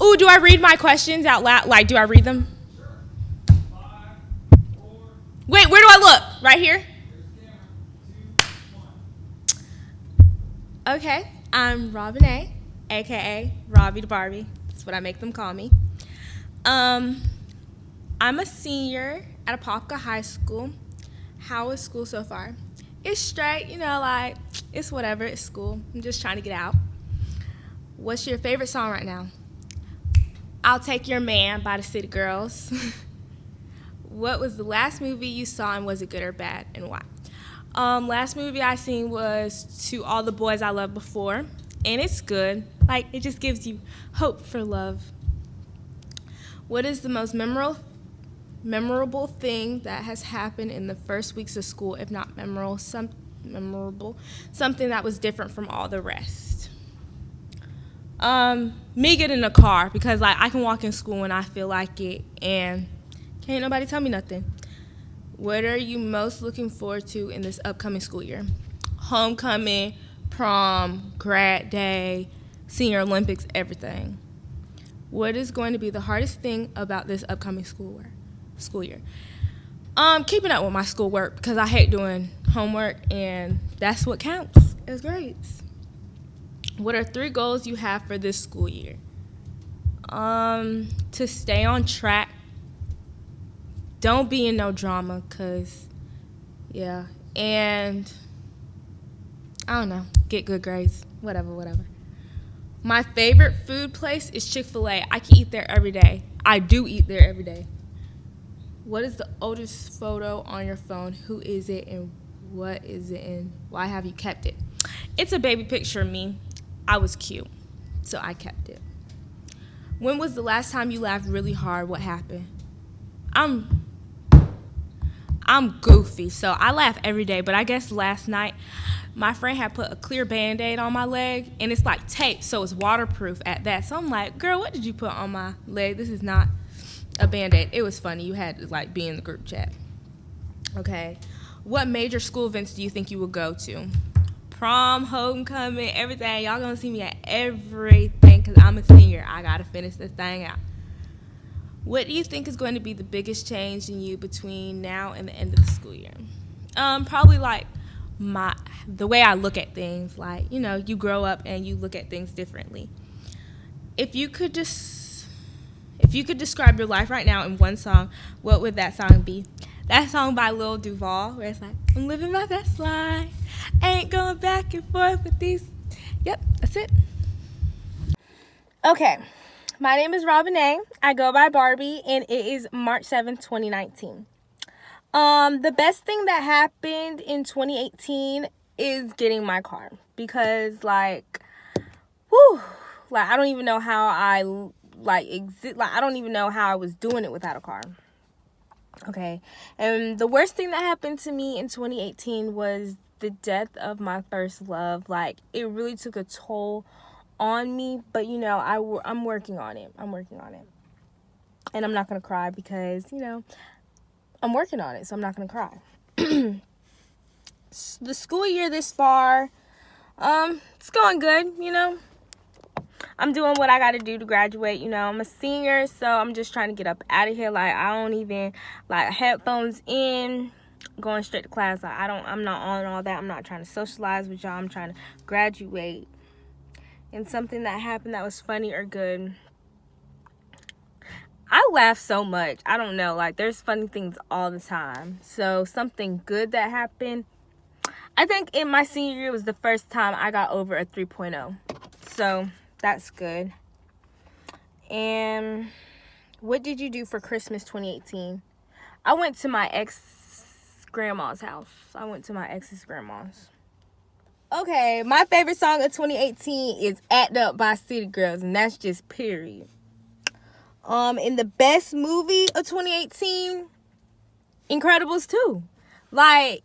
Ooh, do I read my questions out loud? Like, do I read them? Wait, where do I look? Right here? Okay. I'm Robin A, aka Robbie the Barbie. That's what I make them call me. Um, I'm a senior at Apopka High School. How is school so far? It's straight, like it's whatever. It's school. I'm just trying to get out. What's your favorite song right now? I'll Take Your Man by the City Girls. What was the last movie you saw and was it good or bad and why? Last movie I seen was To All the Boys I Loved Before, and it's good. Like it just gives you hope for love. What is the most memorable thing that has happened in the first weeks of school, if not memorable, something that was different from all the rest? Me getting in a car because like I can walk in school when I feel like it, and can't nobody tell me nothing. What are you most looking forward to in this upcoming school year? Homecoming, prom, grad day, senior Olympics, everything. What is going to be the hardest thing about this upcoming school year? Keeping up with my schoolwork because I hate doing homework, and that's what counts as grades. What are 3 goals you have for this school year? To stay on track. Don't be in no drama, cause yeah, and I don't know, get good grades, whatever. My favorite food place is Chick-fil-A. I can eat there every day. I do eat there every day. What is the oldest photo on your phone? Who is it and what is it and why have you kept it? It's a baby picture of me. I was cute, so I kept it. When was the last time you laughed really hard? What happened? I'm goofy, so I laugh every day, but I guess last night my friend had put a clear Band-Aid on my leg, and it's like tape, so it's waterproof at that. So I'm like, girl, what did you put on my leg? This is not a Band-Aid. It was funny. You had to like be in the group chat. Okay. What major school events do you think you will go to? Prom, homecoming, everything. Y'all gonna see me at everything because I'm a senior. I gotta finish this thing out. What do you think is going to be the biggest change in you between now and the end of the school year? Probably like the way I look at things. Like, you grow up and you look at things differently. If you could describe your life right now in one song, what would that song be? That song by Lil Duval, where it's like, I'm living my best life, ain't going back and forth with these. Yep, that's it. Okay. My name is Robin A. I go by Barbie, and it is March 7th, 2019. The best thing that happened in 2018 is getting my car because, I don't even know how I I don't even know how I was doing it without a car. Okay, and the worst thing that happened to me in 2018 was the death of my first love. Like, it really took a toll on me, but I'm working on it. And I'm not gonna cry because I'm working on it, so I'm not gonna cry. The school year this far, it's going good. I'm doing what I gotta do to graduate. I'm a senior, so I'm just trying to get up out of here. Like, I don't even headphones in, going straight to class. I'm not on all that. I'm not trying to socialize with y'all. I'm trying to graduate. And something that happened that was funny or good, I laugh so much. I don't know. There's funny things all the time. So something good that happened, I think in my senior year was the first time I got over a 3.0. So that's good. And what did you do for Christmas 2018? I went to my ex-grandma's house. Okay, my favorite song of 2018 is Act Up by City Girls, and that's just period. In the best movie of 2018, Incredibles 2. That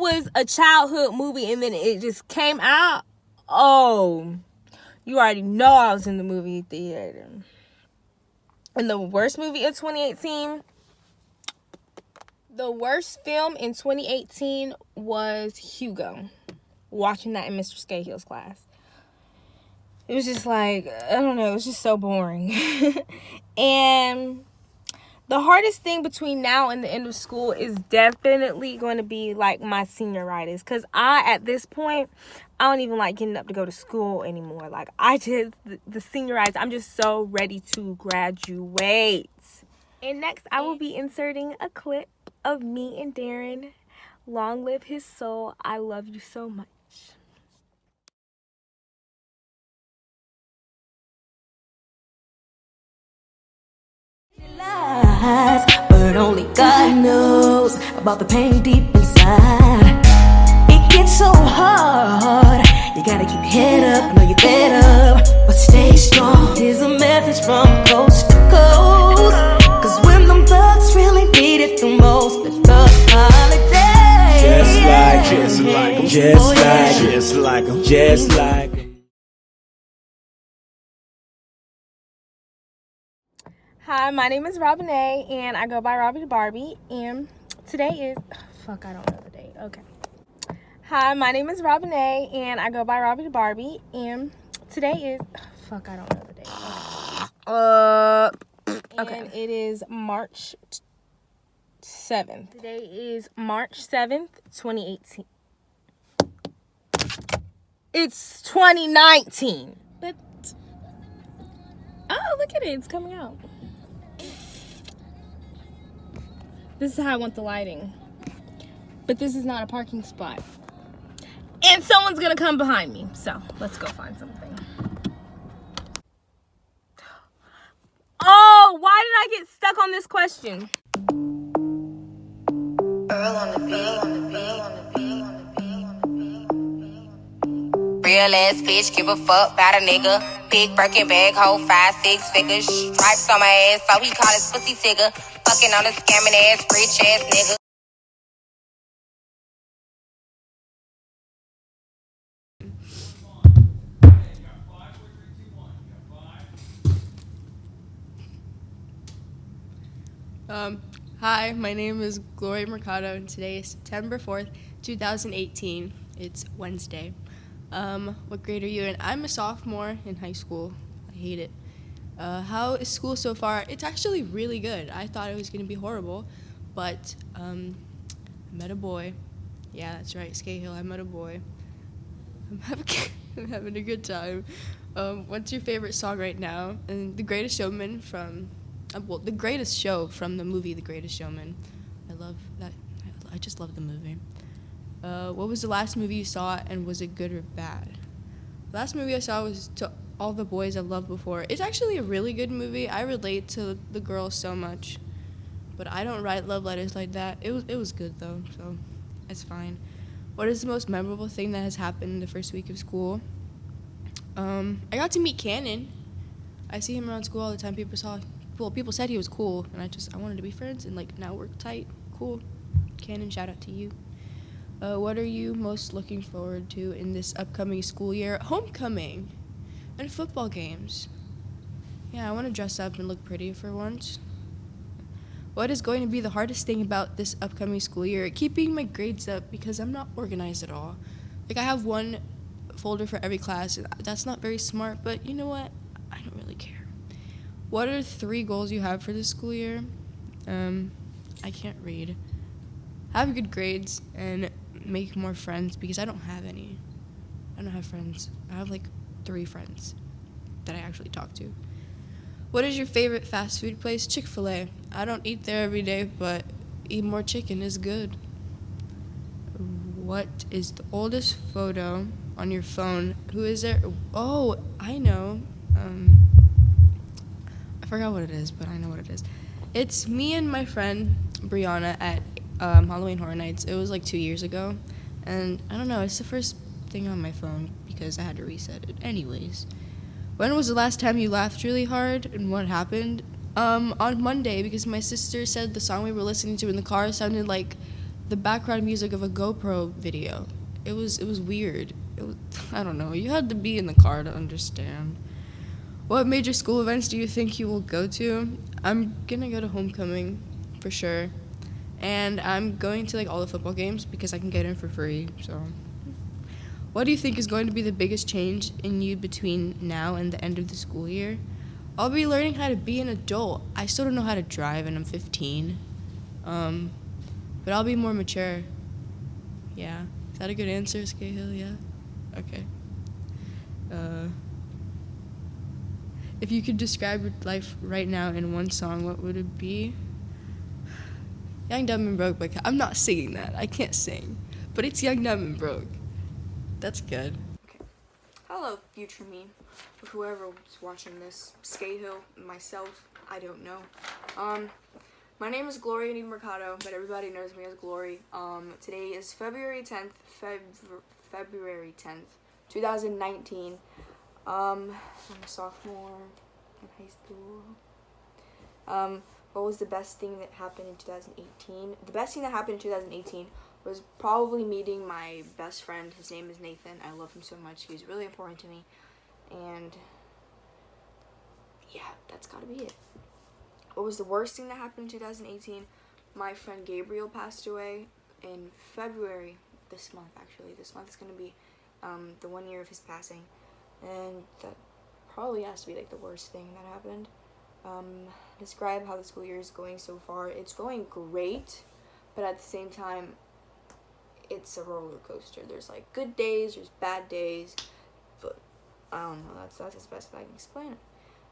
was a childhood movie, and then it just came out. Oh, you already know I was in the movie theater. And the worst movie of 2018, the worst film in 2018 was Hugo. Watching that in Mr. Scahill's class. it was just like, I don't know, it was just so boring. And the hardest thing between now and the end of school is definitely going to be like my senioritis, because at this point, I don't even like getting up to go to school anymore. Like, the senioritis, I'm just so ready to graduate. And next, I will be inserting a clip of me and Darren. Long live his soul. I love you so much. Lies, but only God knows about the pain deep inside. It gets so hard, you gotta keep your head up. I know you're fed up, but stay strong. Here's a message from coast to coast, cause when them thugs really need it the most, it's the holiday. Just like 'em. Hi, my name is Robinay, and I go by Robbie the Barbie, and today is... fuck, I don't know the date. Okay. Hi, my name is Robinay, and I go by Robbie the Barbie, and today is... fuck, I don't know the date. Okay. And it is March 7th. Today is March 7th, 2018. It's 2019. But... oh, look at it. It's coming out. This is how I want the lighting. But this is not a parking spot. And someone's gonna come behind me. So, let's go find something. Oh, why did I get stuck on this question? Real ass bitch, give a fuck about a nigga. Big Birkin bag, hold 5-6 figures. Stripes on my ass, so he call his pussy tigger. Fucking on a scamming ass, rich ass nigga. Hi, my name is Gloria Mercado, and today is September 4th, 2018. It's Wednesday. What grade are you in? I'm a sophomore in high school. I hate it. How is school so far? It's actually really good. I thought it was going to be horrible, but I met a boy. Yeah, that's right, Skate Hill, I met a boy. I'm having a good time. What's your favorite song right now? And The Greatest Showman from... The Greatest Show from the movie The Greatest Showman. I love that. I just love the movie. What was the last movie you saw, and was it good or bad? The last movie I saw was To All the Boys I've Loved Before. It's actually a really good movie. I relate to the girls so much, but I don't write love letters like that. It was good though, so it's fine. What is the most memorable thing that has happened in the first week of school? I got to meet Cannon. I see him around school all the time. People said he was cool, and I wanted to be friends, and like now we're tight. Cool. Cannon, shout out to you. What are you most looking forward to in this upcoming school year? Homecoming and football games. Yeah, I want to dress up and look pretty for once. What is going to be the hardest thing about this upcoming school year? Keeping my grades up, because I'm not organized at all. Like, I have one folder for every class, and that's not very smart, but you know what? I don't really care. What are 3 goals you have for this school year? I can't read. Have good grades and make more friends, because I don't have any. I don't have friends. I have like 3 friends that I actually talk to. What is your favorite fast food place? Chick-fil-A. I don't eat there every day, but eat more chicken is good. What is the oldest photo on your phone? Who is there? Oh, I know. I forgot what it is, but I know what it is. It's me and my friend Brianna at Halloween Horror Nights. It was like 2 years ago, and I don't know, it's the first thing on my phone because I had to reset it. Anyways, when was the last time you laughed really hard, and what happened? On Monday, because my sister said the song we were listening to in the car sounded like the background music of a GoPro video. It was weird. I don't know. You had to be in the car to understand. What major school events do you think you will go to? I'm gonna go to homecoming for sure, and I'm going to like all the football games because I can get in for free. So, What do you think is going to be the biggest change in you between now and the end of the school year? I'll be learning how to be an adult. I still don't know how to drive, and I'm 15. But I'll be more mature. Yeah. Is that a good answer, Scahill? Yeah? Okay. If you could describe your life right now in one song, what would it be? Young, Dumb, and Broke, but I'm not singing that. I can't sing. But it's Young, Dumb, and Broke. That's good. Okay. Hello, future me. Or whoever's watching this. Scahill, myself, I don't know. My name is Gloria Need Mercado, but everybody knows me as Glory. Today is February 10th, 2019. I'm a sophomore in high school. What was the best thing that happened in 2018? The best thing that happened in 2018 was probably meeting my best friend. His name is Nathan. I love him so much. He's really important to me. And yeah, that's gotta be it. What was the worst thing that happened in 2018? My friend Gabriel passed away in February, this month actually. This month is gonna be the 1 year of his passing. And that probably has to be like the worst thing that happened. Describe how the school year is going so far. It's going great, but at the same time, it's a roller coaster. There's like good days, there's bad days, but I don't know. That's as best I can explain it.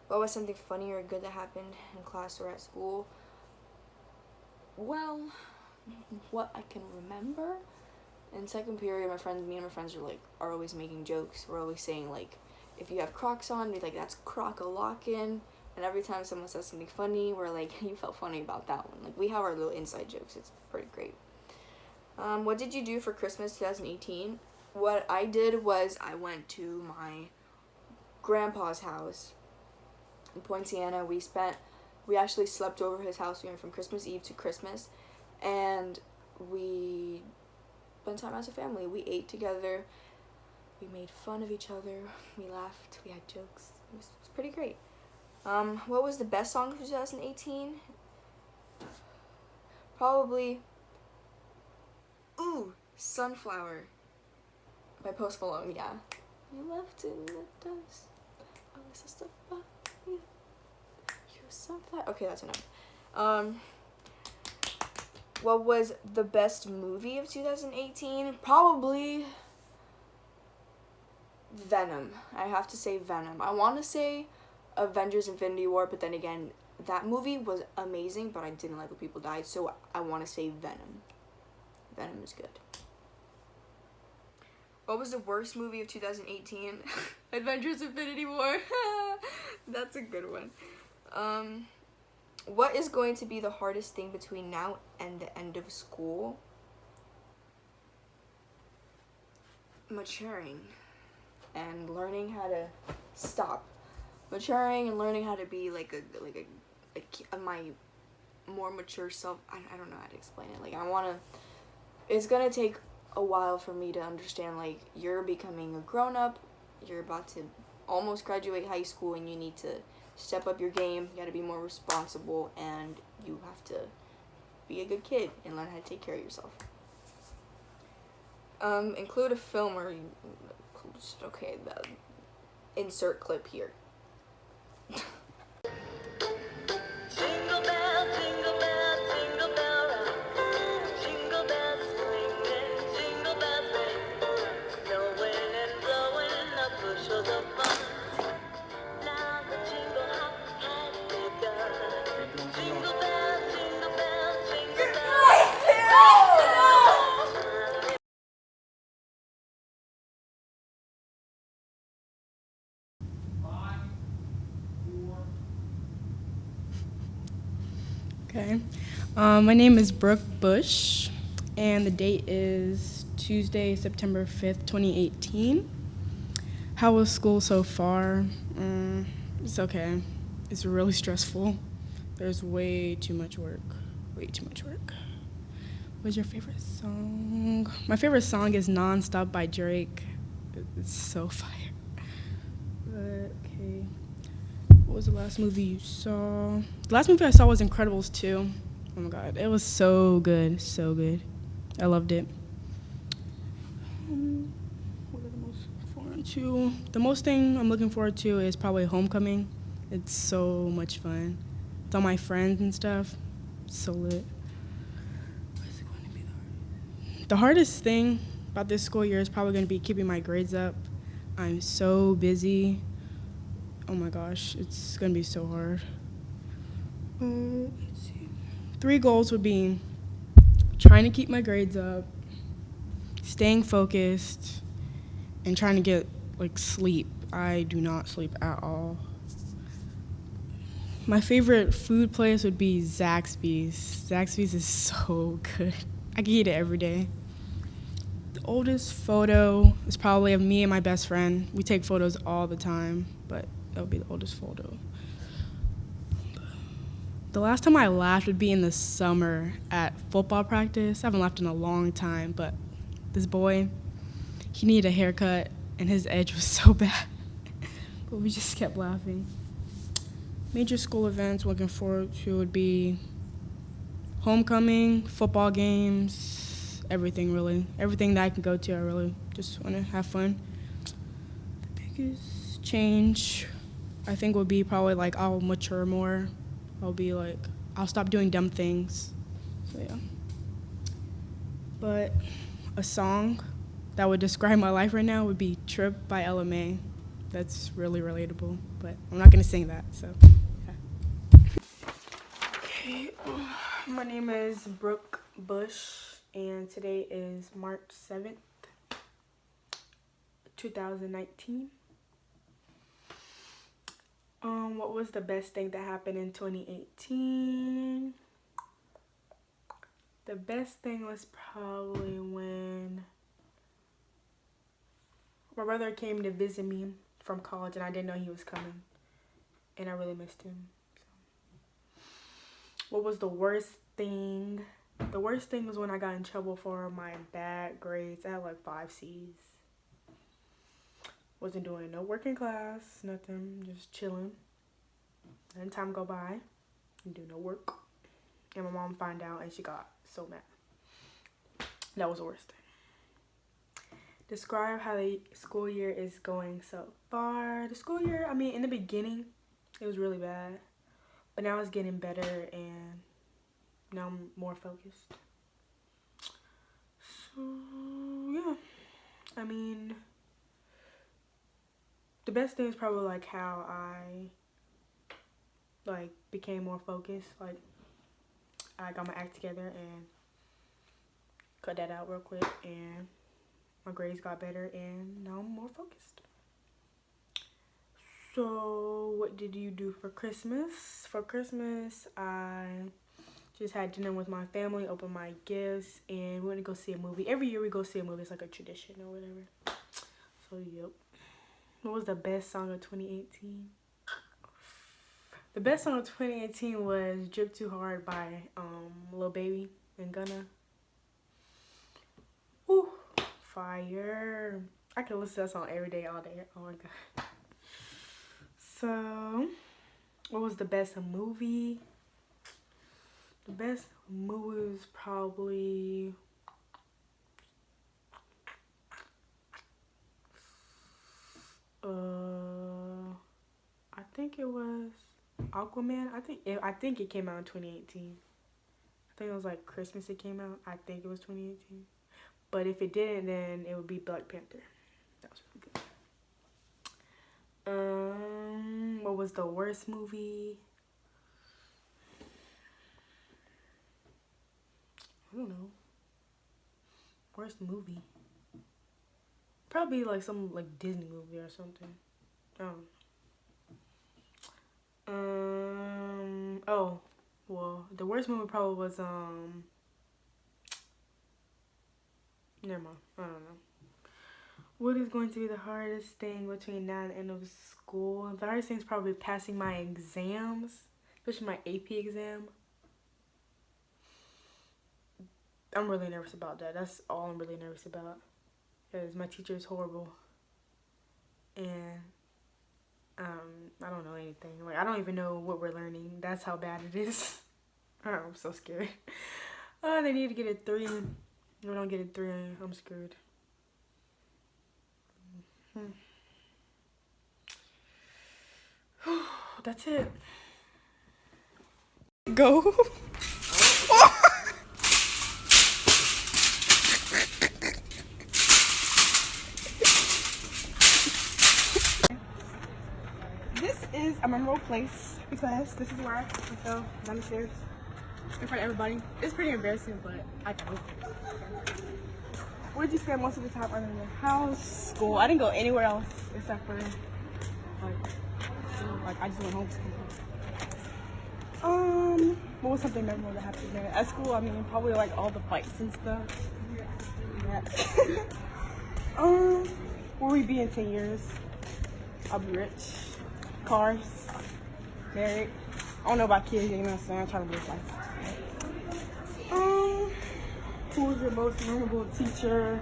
What was something funny or good that happened in class or at school? Well, what I can remember. In second period, me and my friends are always making jokes. We're always saying like, if you have Crocs on, we're like, that's Croc-a-lockin'. And every time someone says something funny, we're like, you felt funny about that one. Like, we have our little inside jokes. It's pretty great. What did you do for Christmas 2018? What I did was I went to my grandpa's house in Poinciana. We actually slept over his house. We went from Christmas Eve to Christmas. And we spent time as a family. We ate together. We made fun of each other. We laughed. We had jokes. It was pretty great. What was the best song of 2018? Probably, Sunflower by Post Malone, yeah. You left in the dust. Oh, this is stuff about you. You're a sunflower. Okay, that's enough. What was the best movie of 2018? Probably Venom. I have to say Venom. I want to say Avengers Infinity War, but then again, that movie was amazing, but I didn't like when people died, so I want to say Venom. Venom is good. What was the worst movie of 2018? Avengers Infinity War. That's a good one. What is going to be the hardest thing between now and the end of school? Maturing and learning how to stop. Maturing and learning how to be like my more mature self. I don't know how to explain it. It's gonna take a while for me to understand, like, you're becoming a grown-up, you're about to almost graduate high school, and you need to step up your game, you gotta be more responsible, and you have to be a good kid and learn how to take care of yourself. Include a film or, okay, insert clip here. Jingle bell, jingle bell, jingle bell rock. Jingle bells swinging, jingle bells ring. Snowing and blowing up bushels of fun. Now the jingle hop has begun. Jingle bell, jingle bell, jingle bell. Okay. My name is Brooke Bush, and the date is Tuesday, September 5th, 2018. How was school so far? It's okay. It's really stressful. There's way too much work. Way too much work. What's your favorite song? My favorite song is Non-Stop by Drake. It's so fire. Okay. What was the last movie you saw? The last movie I saw was Incredibles 2. Oh my god, it was so good, so good. I loved it. What other on to the most thing I'm looking forward to is probably homecoming. It's so much fun with all my friends and stuff. So lit. What's going to be the hardest thing about this school year is probably going to be keeping my grades up. I'm so busy. Oh my gosh, it's going to be so hard. Let's see. 3 goals would be trying to keep my grades up, staying focused, and trying to get like sleep. I do not sleep at all. My favorite food place would be Zaxby's. Zaxby's is so good. I can eat it every day. The oldest photo is probably of me and my best friend. We take photos all the time, but that would be the oldest photo. The last time I laughed would be in the summer at football practice. I haven't laughed in a long time, but this boy, he needed a haircut, and his edge was so bad. But we just kept laughing. Major school events looking forward to would be homecoming, football games, everything really. Everything that I can go to, I really just want to have fun. The biggest change, I think, would be probably like I'll mature more. I'll stop doing dumb things. So yeah. But a song that would describe my life right now would be Trip by LMA. That's really relatable, but I'm not gonna sing that, so yeah. Okay, my name is Brooke Bush, and today is March 7th, 2019. What was the best thing that happened in 2018? The best thing was probably when my brother came to visit me from college, and I didn't know he was coming, and I really missed him. So. What was the worst thing? The worst thing was when I got in trouble for my bad grades. I had like 5 C's. Wasn't doing no work in class, nothing, just chilling. Then time go by, and do no work, and my mom found out, and she got so mad. That was the worst thing. Describe how the school year is going so far. The school year, I mean, in the beginning, it was really bad. But now it's getting better, and now I'm more focused. So, yeah. I mean, the best thing is probably, like, how I, like, became more focused. Like, I got my act together and cut that out real quick, and my grades got better, and now I'm more focused. So, what did you do for Christmas? For Christmas, I just had dinner with my family, opened my gifts, and we went to go see a movie. Every year we go see a movie. It's like a tradition or whatever. So, yep. What was the best song of 2018? The best song of 2018 was Drip Too Hard by Lil Baby and Gunna. Woo, fire. I can listen to that song every day, all day. Oh my god. So, what was the best movie? The best movie was probably I think it was Aquaman. I think it came out in 2018. I think it was like Christmas it came out. I think it was 2018. But if it didn't, then it would be Black Panther. That was really good. What was the worst movie? I don't know. Worst movie? Probably like some like Disney movie or something. Oh, well, the worst movie probably was never mind. I don't know. What is going to be the hardest thing between now and the end of school? The hardest thing is probably passing my exams, especially my AP exam. I'm really nervous about that. That's all I'm really nervous about. Because my teacher is horrible. And I don't know anything. Like, I don't even know what we're learning. That's how bad it is. I'm so scared. They need to get a 3. If we don't get a 3, I'm screwed. That's it. Go. This is a memorable place because this is where I fell down the stairs in front of everybody. It's pretty embarrassing, but I can. Where did you spend most of the time other than your house? School. I didn't go anywhere else except for I just went home. What was something memorable that happened there? At school, I mean, probably like all the fights and stuff. Yeah. Where we be in 10 years? I'll be rich. Cars. Married. I don't know about kids, you know what I'm saying? I'm trying to live life. Who was your most memorable teacher?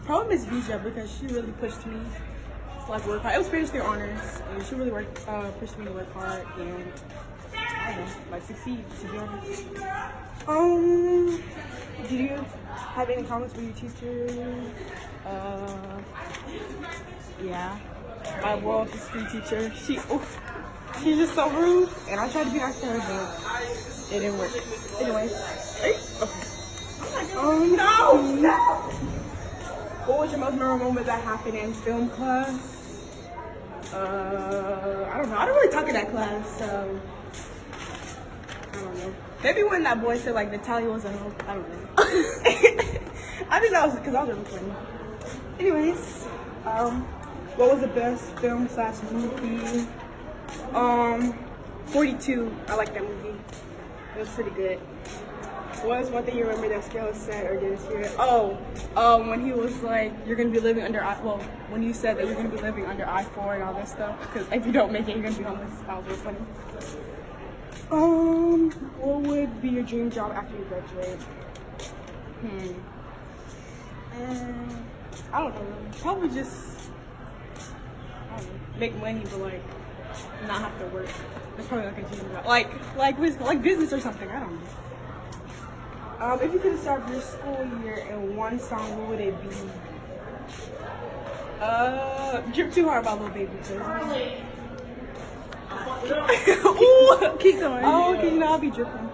Probably Miss Vija because she really pushed me to like work hard. It was Spanish Theory honors, and she really pushed me to work hard and I don't know, like succeed. To be honest. Did you have any comments with your teachers? Yeah, my world history teacher. She's just so rude, and I tried to be nice to her, but it didn't work. Anyways, okay. No. What was your most memorable moment that happened in film class? I don't know. I don't really talk in that class, so I don't know. Maybe when that boy said like Natalia was a hoe. I don't know. I think that was because I was really funny. Anyways, what was the best film / movie? 42. I like that movie. It was pretty good. What was one thing you remember that Scale said or did this year? When he was like, you're gonna be living under when you said that you're gonna be living under I-4 and all that stuff, because if you don't make it, you're gonna be homeless. That was really funny. What would be your dream job after you graduate? I don't know. Probably just make money, but like not have to work. That's probably like a dream job. Like business or something. I don't know. If you could start your school year in one song, what would it be? Drip Too Hard by Lil Baby. Ooh, keep going. Oh, okay, you know I'll be dripping.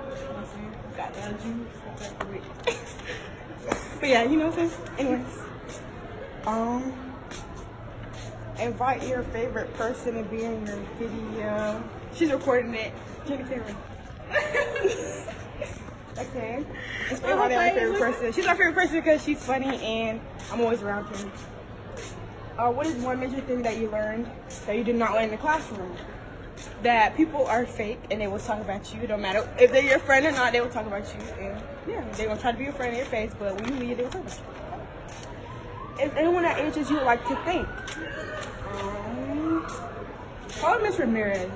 Got that juice. But yeah, you know what I'm saying? Anyways. Invite your favorite person to be in your video. She's recording it. Jenny Cameron. Okay. It's my favorite person. She's my favorite person because she's funny and I'm always around her. What is one major thing that you learned that you did not learn in the classroom? That people are fake and they will talk about you. No matter if they're your friend or not, they will talk about you. And yeah, they will try to be your friend in your face, but when you leave, they will talk about you. Is anyone that ages you would like to thank? Probably Miss Ramirez.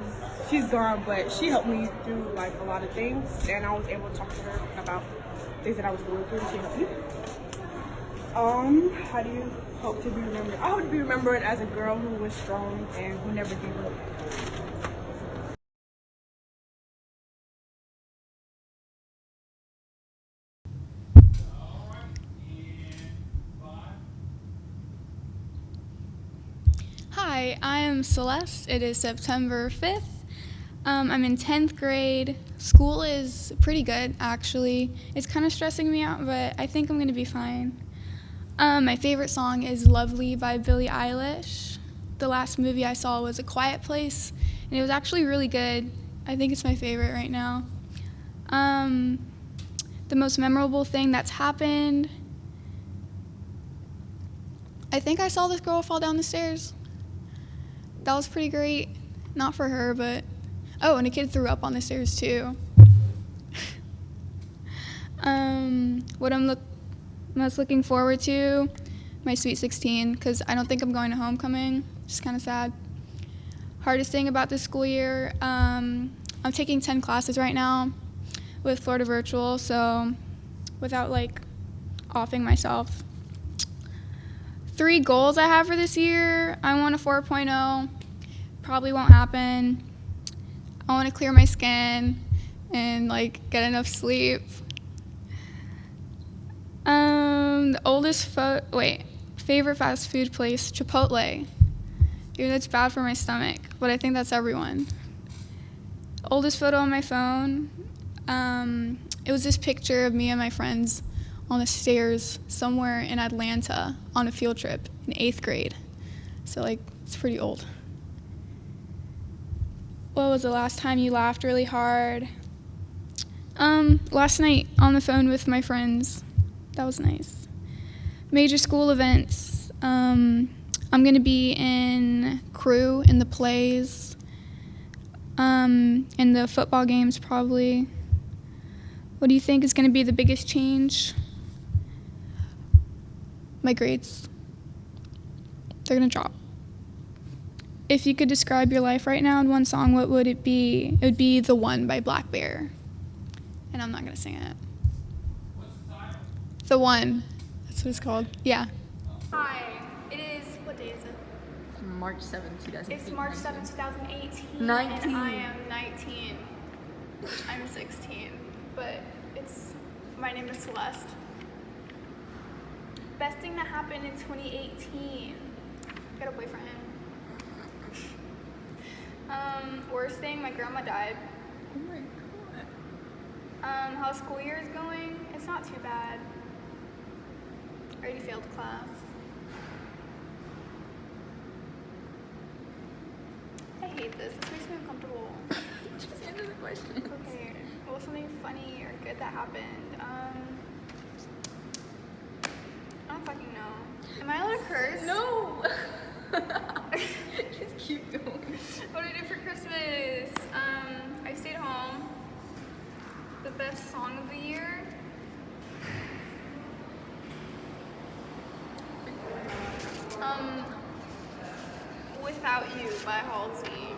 She's gone, but she helped me through like a lot of things, and I was able to talk to her about things that I was going through, and she helped me. How do you hope to be remembered? I hope to be remembered as a girl who was strong and who never gave up. Hi, I am Celeste. It is September 5th. I'm in 10th grade. School is pretty good, actually. It's kind of stressing me out, but I think I'm going to be fine. My favorite song is Lovely by Billie Eilish. The last movie I saw was A Quiet Place, and it was actually really good. I think it's my favorite right now. The most memorable thing that's happened, I think I saw this girl fall down the stairs. That was pretty great. Not for her, but... Oh, and a kid threw up on the stairs, too. What I'm most looking forward to, my Sweet 16, because I don't think I'm going to homecoming. Just kind of sad. Hardest thing about this school year, I'm taking 10 classes right now with Florida Virtual, so without, offing myself. 3 goals I have for this year. I want a 4.0. Probably won't happen. I want to clear my skin and get enough sleep. The favorite fast food place, Chipotle. Even though it's bad for my stomach, but I think that's everyone. Oldest photo on my phone, it was this picture of me and my friends on the stairs somewhere in Atlanta on a field trip in 8th grade. So, like, it's pretty old. What was the last time you laughed really hard? Last night on the phone with my friends. That was nice. Major school events. I'm going to be in crew, in the plays, in the football games probably. What do you think is going to be the biggest change? My grades. They're going to drop. If you could describe your life right now in one song, what would it be? It would be The One by Black Bear. And I'm not going to sing it. The One. That's what it's called. Yeah. Hi, it is, what day is it? March 7th, 2018. It's March 7th, 2018. 19. And I am 19. I'm 16. But my name is Celeste. Best thing that happened in 2018. Got a boyfriend. Worst thing, my grandma died. Oh my god. How school year is going? It's not too bad. I already failed class. I hate this. This makes me uncomfortable. Just answer the question. Okay. Well, something funny or good that happened. I don't fucking know. Am I allowed to curse? No! Just keep going. What did I do for Christmas? I stayed home. The best song of the year? Without You by Halsey.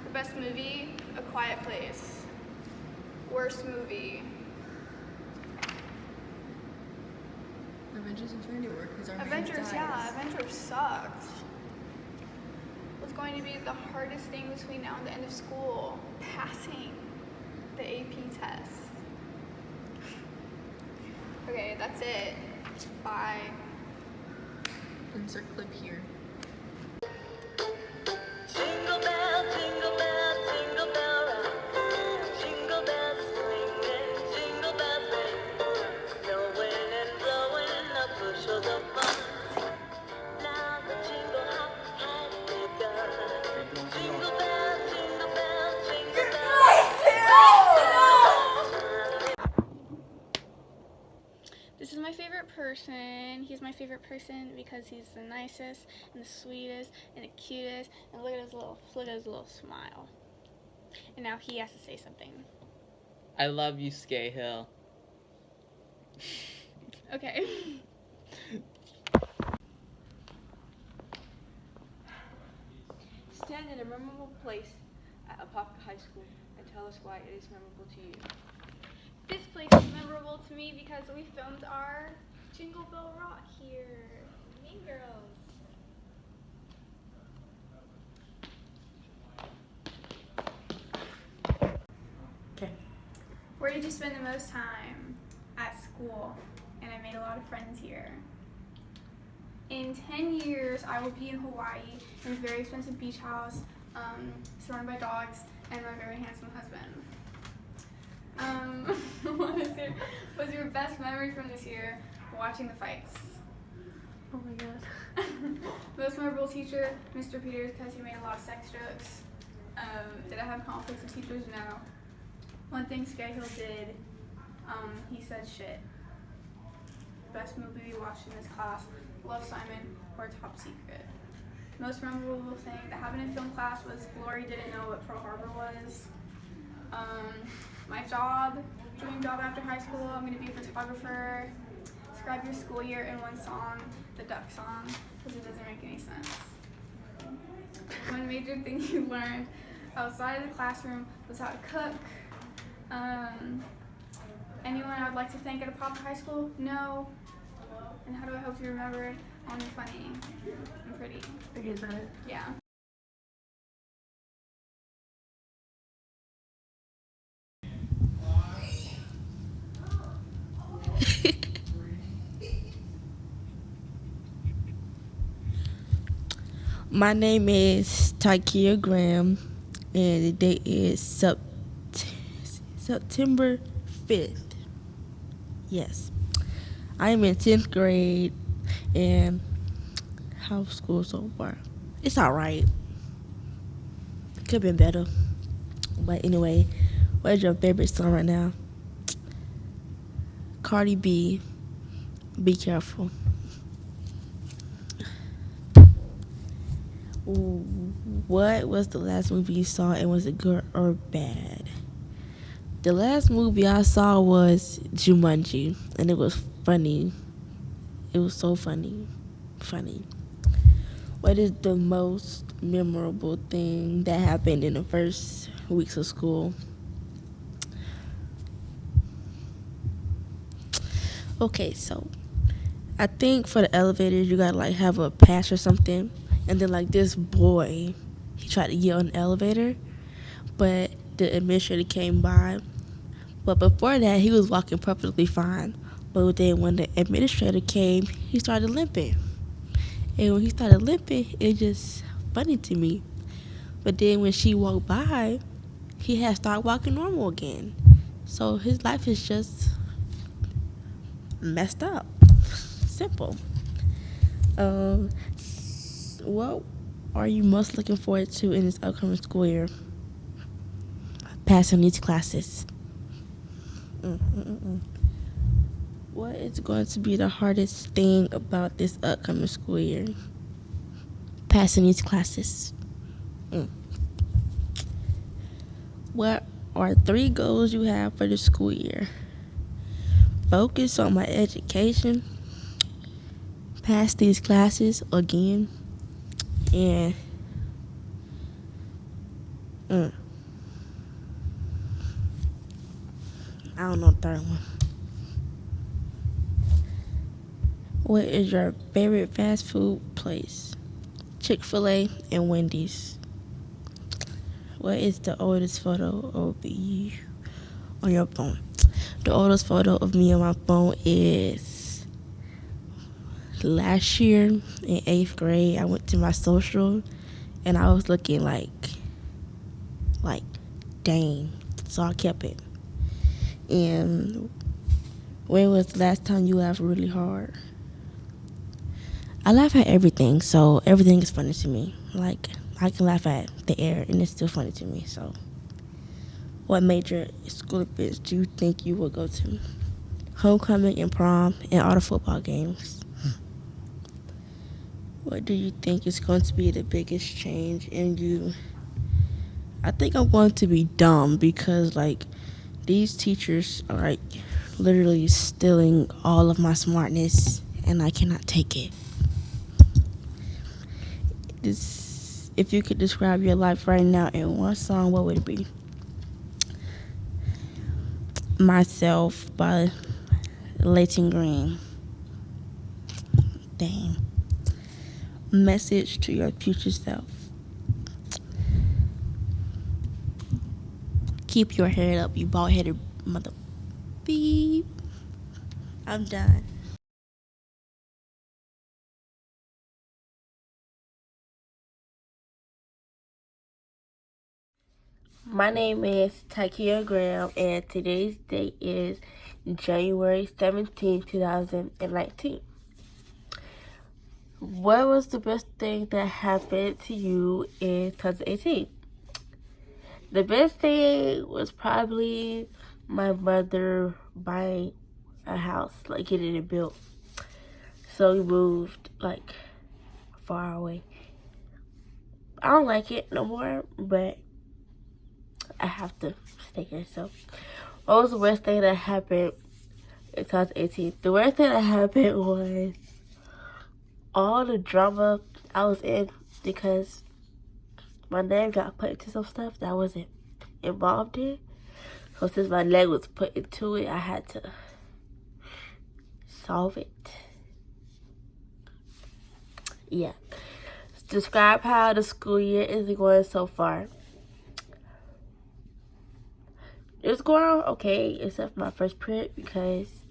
The best movie? A Quiet Place. Worst movie? Avengers Infinity War, because our Avengers, yeah, Avengers sucked. What's going to be the hardest thing between now and the end of school? Passing the AP test. Okay, that's it. Bye. Insert clip here. Jingle bell, jingle bell, jingle bell rock. Jingle bells swinging, jingle bells ring. Snowing and blowing up bushels of fun. Now the jingle hop has begun. Jingle bell, jingle bell, jingle bell. This is my favorite person. He's my favorite person because he's the nicest and the sweetest and the cutest. And look at his little smile. And now he has to say something. I love you, Scahill. Okay. Stand in a memorable place at Apopka High School and tell us why it is memorable to you. This place is memorable to me because we filmed our Jingle Bell Rock here. Mean Girls. Okay. Where did you spend the most time? At school. And I made a lot of friends here. In 10 years, I will be in Hawaii in a very expensive beach house, surrounded by dogs, and my very handsome husband. What's your best memory from this year? Watching the fights. Oh my god. Most memorable teacher, Mr. Peters, because he made a lot of sex jokes. Did I have conflicts with teachers? No. One thing Skyhill did, he said shit. Best movie we watched in this class, Love, Simon, or Top Secret. Most memorable thing that happened in film class was Glory didn't know what Pearl Harbor was. My job, dream job after high school, I'm going to be a photographer. Describe your school year in one song, the Duck song, because it doesn't make any sense. One major thing you learned outside of the classroom was how to cook. Anyone I would like to thank at Apopka High School? No. And how do I hope you remember it? I'm funny. I'm pretty. Okay, is that it? Yeah. My name is Tykia Graham, and the date is September 5th. Yes. I am in 10th grade, and how's school so far? It's alright. Could have been better. But anyway, what is your favorite song right now? Cardi B, Be Careful. What was the last movie you saw, and was it good or bad? The last movie I saw was Jumanji, and it was funny. It was so funny. Funny. What is the most memorable thing that happened in the first weeks of school? Okay, so I think for the elevators, you gotta like have a pass or something. And then like this boy, he tried to get on the elevator, but the administrator came by. But before that, he was walking perfectly fine. But then when the administrator came, he started limping. And when he started limping, it just funny to me. But then when she walked by, he had started walking normal again. So his life is just messed up. Simple. What are you most looking forward to in this upcoming school year? Passing these classes. What is going to be the hardest thing about this upcoming school year? Passing these classes. What are 3 goals you have for the school year? Focus on my education, pass these classes again, and I don't know the third one. What is your favorite fast food place? Chick-fil-A and Wendy's. What is the oldest photo of you on your phone? The oldest photo of me on my phone is last year in 8th grade. I went to my social and I was looking like dang. So I kept it. And when was the last time you laughed really hard? I laugh at everything, so everything is funny to me. Like, I can laugh at the air, and it's still funny to me. So, what major school events do you think you will go to? Homecoming and prom and all the football games. What do you think is going to be the biggest change in you? I think I'm going to be dumb because, like, these teachers are, like, literally stealing all of my smartness, and I cannot take it. If you could describe your life right now in one song, what would it be? Myself by Leighton Green. Dang. Message to your future self. Keep your head up, you bald-headed mother. Beep. I'm done. My name is Tykia Graham, and today's date is January 17, 2019. What was the best thing that happened to you in 2018? The best thing was probably my mother buying a house, like getting it built. So we moved like far away. I don't like it no more, but I have to stay here. So what was the worst thing that happened in 2018? The worst thing that happened was all the drama I was in because my name got put into some stuff that I wasn't involved in. So since my name was put into it, I had to solve it. Yeah. Describe how the school year is going so far. It's going okay, except for my first period because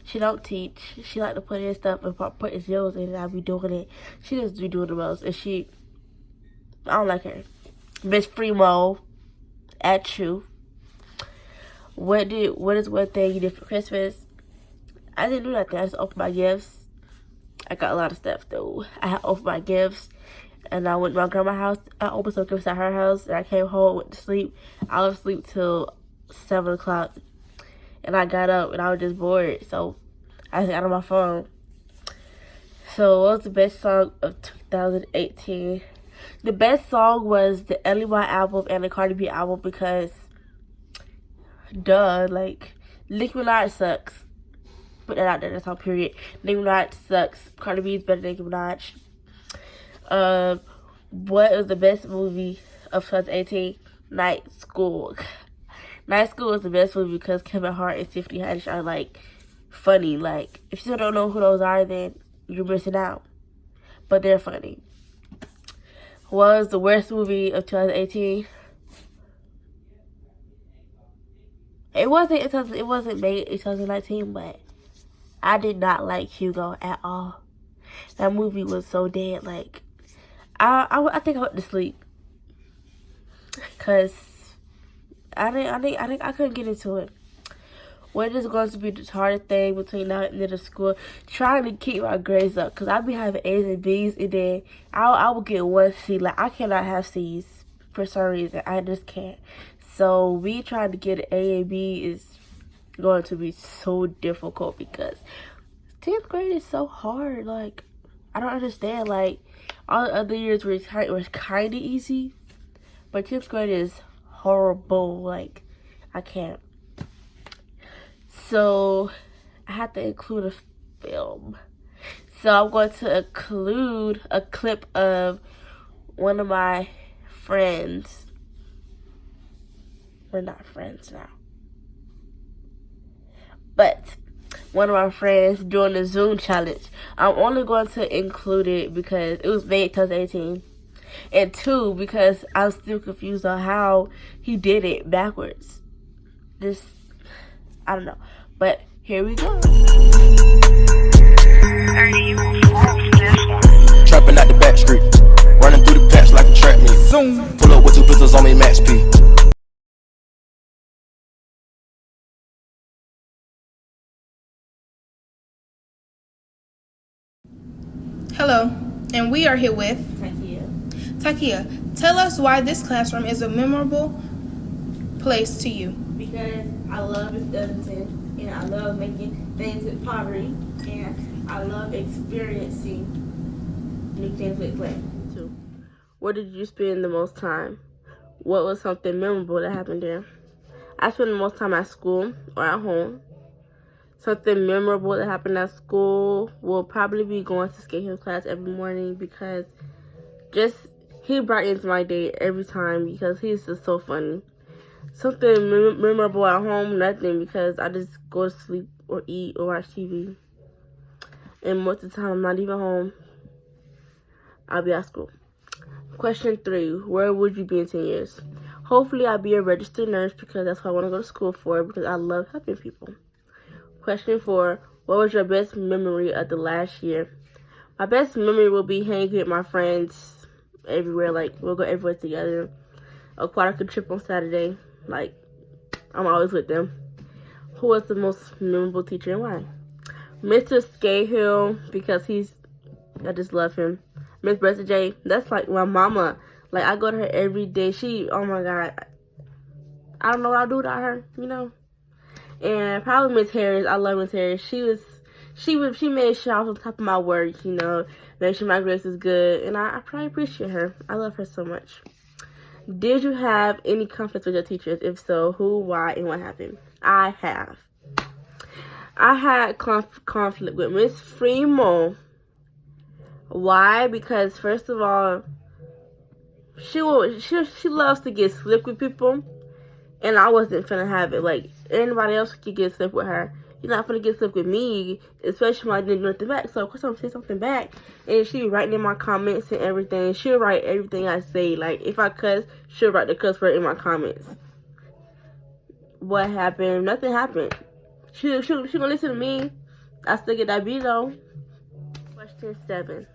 she don't teach. She like to put in stuff and put zeros in it. I be doing it. She just be doing the most, and she I don't like her. Miss Primo, at you. What is one thing you did for Christmas? I didn't do nothing. I just opened my gifts. I got a lot of stuff though. I opened my gifts and I went to my grandma's house. I opened some gifts at her house and I came home, went to sleep. I was asleep till 7 o'clock. And I got up and I was just bored. So I got on my phone. So what was the best song of 2018? The best song was the Ellie album and the Cardi B album because duh, like Nicki Minaj sucks. Put that out there, that's all period. Nicki Minaj sucks. Cardi B is better than Nicki Minaj. What was the best movie of 2018? Night School. Night School was the best movie because Kevin Hart and Tiffany Haddish are like funny. Like if you still don't know who those are, then you're missing out. But they're funny. What was the worst movie of 2018? It wasn't made in 2019, but I did not like Hugo at all. That movie was so dead. Like I think I went to sleep because I couldn't get into it. What is going to be the hardest thing between now and the end of school? Trying to keep my grades up because I be having A's and B's and then I will get 1 C. Like I cannot have C's for some reason. I just can't. So me trying to get an A and B is going to be so difficult because 10th grade is so hard. Like I don't understand. Like all the other years were kind of easy, but 10th grade is horrible. Like I can't. So I have to include a film. So I'm going to include a clip of one of my friends. We're not friends now. But one of my friends doing the Zoom challenge. I'm only going to include it because it was made in 2018. And 2, because I'm still confused on how he did it backwards. I don't know. But here we go. Trapping out the back street, running through the patch like a trap meet. Zoom. Pull up with 2 pistols on me, max P. Hello, and we are here with Takia. Tell us why this classroom is a memorable place to you. Because I love Evanston, and I love making things with pottery, and I love experiencing new things with clay. Where did you spend the most time? What was something memorable that happened there? I spend the most time at school or at home. Something memorable that happened at school will probably be going to skate hill class every morning because he brightens my day every time because he's just so funny. Something memorable at home, nothing, because I just go to sleep or eat or watch TV. And most of the time I'm not even home. I'll be at school. Question 3, where would you be in 10 years? Hopefully I'll be a registered nurse because that's what I want to go to school for because I love helping people. Question 4, what was your best memory of the last year? My best memory will be hanging with my friends everywhere. Like, we'll go everywhere together. Aquatic trip on Saturday. Like, I'm always with them. Who was the most memorable teacher and why? Mr. Scahill, because I just love him. Miss Bressa J, that's like my mama. Like, I go to her every day. Oh my God. I don't know what I'll do without her, you know? And probably Miss Harris. I love Miss Harris. She made sure I was on top of my work, you know, make sure my grades is good. And I probably appreciate her. I love her so much. Did you have any conflicts with your teachers? If so, who, why, and what happened? I have. I had conflict with Miss Freeman. Why? Because first of all, she loves to get slick with people, and I wasn't finna have it. Like, anybody else could get slick with her. You're not finna get slick with me, especially when I didn't do nothing back. So of course I'm gonna say something back, and she be writing in my comments and everything. She'll write everything I say. Like, if I cuss, she'll write the cuss word in my comments. What happened? Nothing happened. She gonna listen to me. I still get that beat though. Question 7.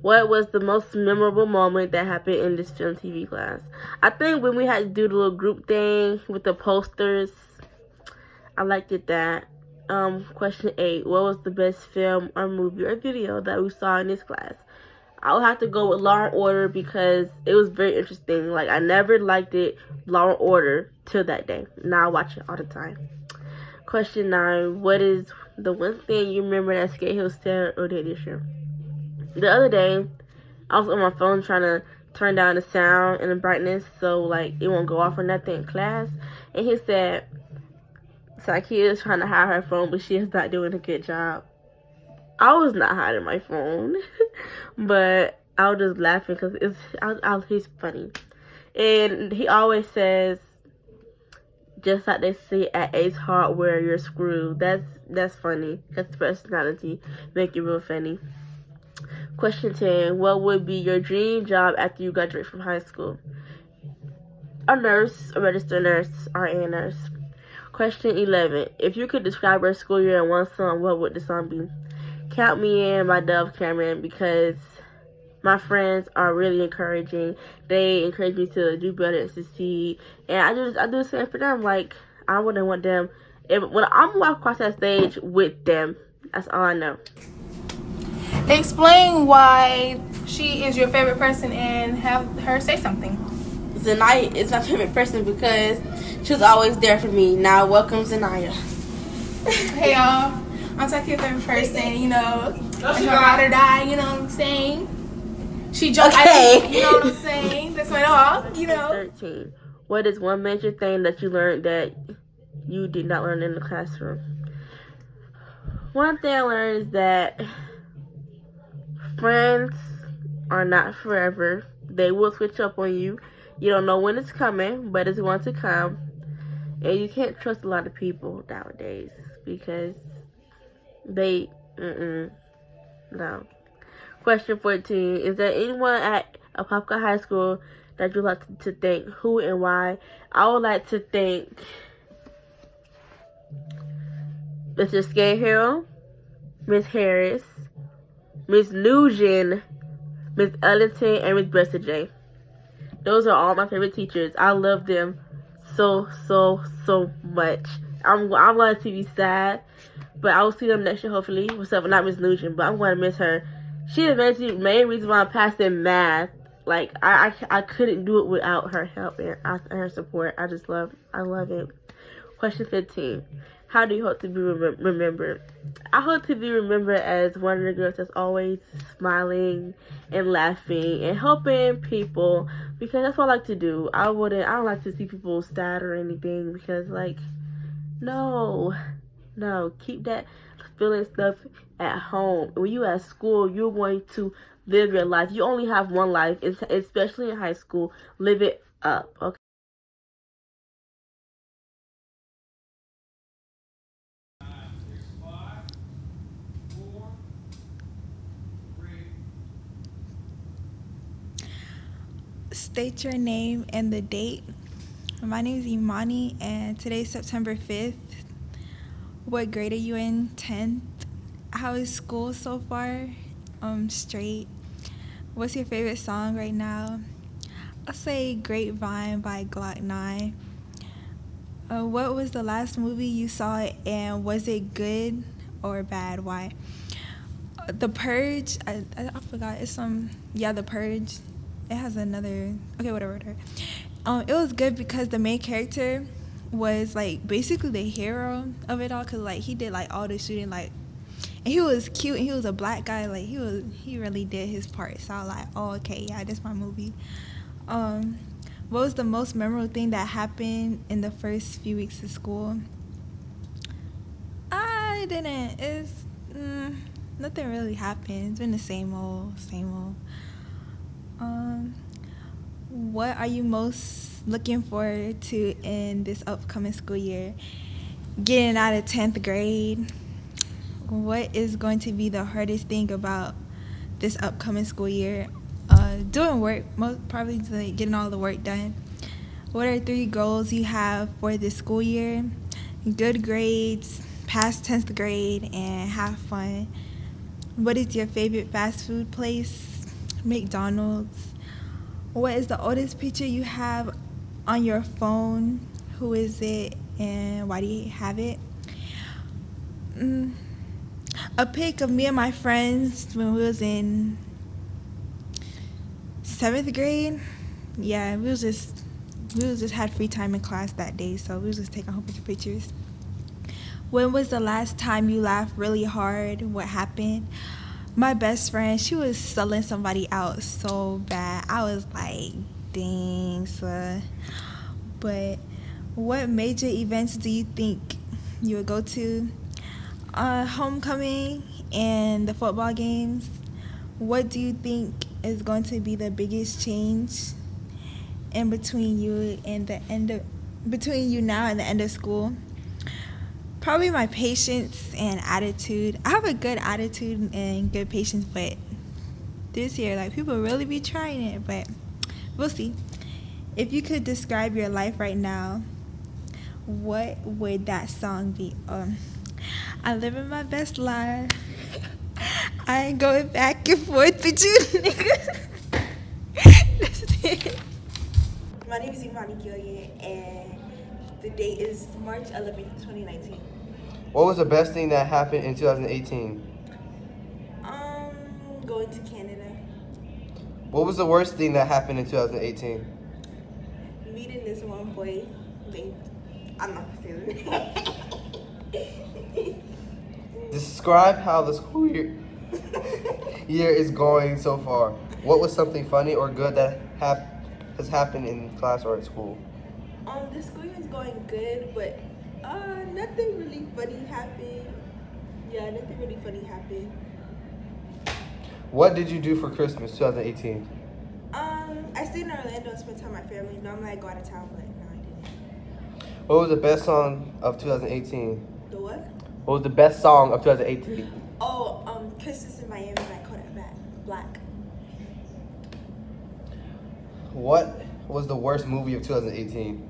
What was the most memorable moment that happened in this film TV class? I think when we had to do the little group thing with the posters, I liked it that. Question 8. What was the best film or movie or video that we saw in this class? I would have to go with Law and Order because it was very interesting. Like, I never liked it, Law and Order, till that day. Now I watch it all the time. Question 9. What is the one thing you remember that Skate Hill said or did this year? The other day, I was on my phone trying to turn down the sound and the brightness so, like, it won't go off or nothing in class. And he said, Sakia is trying to hide her phone, but she is not doing a good job. I was not hiding my phone, but I was just laughing because he's funny. And he always says, just like they say at Ace Hardware, you're screwed. That's funny. That's personality. Make it real funny. Question 10. What would be your dream job after you graduate from high school? A nurse, a registered nurse, or a nurse. Question 11. If you could describe your school year in one song, what would the song be? Count Me In by Dove Cameron, because my friends are really encouraging. They encourage me to do better and succeed. And I do the same for them. Like, I wouldn't want them, when I'm walking across that stage with them, that's all I know. Explain why she is your favorite person and have her say something. Zanaya is my favorite person because she was always there for me. Now, welcome, Zanaya. Hey, y'all. I'm Takia's favorite person, you know. Like my ride or die, you know what I'm saying? She joked, Okay. you know what I'm saying? That's my dog, you know. 13. What is one major thing that you learned that you did not learn in the classroom? One thing I learned is that friends are not forever. They will switch up on you. You don't know when it's coming, but it's going to come. And you can't trust a lot of people nowadays because they, no. Question 14. Is there anyone at Apopka High School that you'd like to thank? Who and why? I would like to thank Mr. Scahill, Miss Harris, Miss Nugent, Miss Ellington, and Miss Bessa. Those are all my favorite teachers. I love them so much. I'm going to be sad, but I will see them next year hopefully. Except not Miss Nugent, but I'm going to miss her. She is the main reason why I'm passing math. Like, I couldn't do it without her help and her support. I love it. Question 15. How do you hope to be remembered? I hope to be remembered as one of the girls that's always smiling and laughing and helping people, because that's what I like to do. I don't like to see people sad or anything, because, like, no, keep that feeling stuff at home. When you at school, you're going to live your life. You only have one life, especially in high school. Live it up, okay? State your name and the date. My name is Imani, and today's September 5th. What grade are you in? 10th. How is school so far? Straight. What's your favorite song right now? I'll say Grapevine by Glock 9. What was the last movie you saw, and was it good or bad? Why? The Purge. I forgot. It's The Purge. It has another. Okay, whatever. It was good because the main character was like basically the hero of it all, cause like he did like all the shooting, like, and he was cute and he was a black guy. Like he really did his part. So I was like, oh, okay, yeah, that's my movie. What was the most memorable thing that happened in the first few weeks of school? I didn't. It's nothing really happened. It's been the same old. What are you most looking forward to in this upcoming school year? Getting out of 10th grade. What is going to be the hardest thing about this upcoming school year? Doing work, most probably like getting all the work done. What are 3 goals you have for this school year? Good grades, pass 10th grade, and have fun. What is your favorite fast food place? McDonald's. What is the oldest picture you have on your phone? Who is it and why do you have it? A pic of me and my friends when we was in 7th grade. Yeah, we was just had free time in class that day, so we was just taking a whole bunch of pictures. When was the last time you laughed really hard? What happened? My best friend, she was selling somebody out so bad. I was like, dang, son. But what major events do you think you would go to? Homecoming and the football games. What do you think is going to be the biggest change in between you now and the end of school? Probably my patience and attitude. I have a good attitude and good patience, but this year, like, people really be trying it, but we'll see. If you could describe your life right now, what would that song be? I living my best life. I ain't going back and forth with you niggas. That's it. My name is Imani Gillian, and the date is March 11th, 2019. What was the best thing that happened in 2018? Going to Canada. What was the worst thing that happened in 2018? Meeting this one boy named, I'm not gonna say the name. Describe how the school year is going so far. What was something funny or good that has happened in class or at school? The school year is going good, but nothing really funny happened. Yeah, nothing really funny happened. What did you do for Christmas 2018? I stayed in Orlando and spent time with my family. Normally I go out of town, but no, I didn't. What was the best song of 2018? The what? What was the best song of 2018? Christmas in Miami by Kodak Black. What was the worst movie of 2018?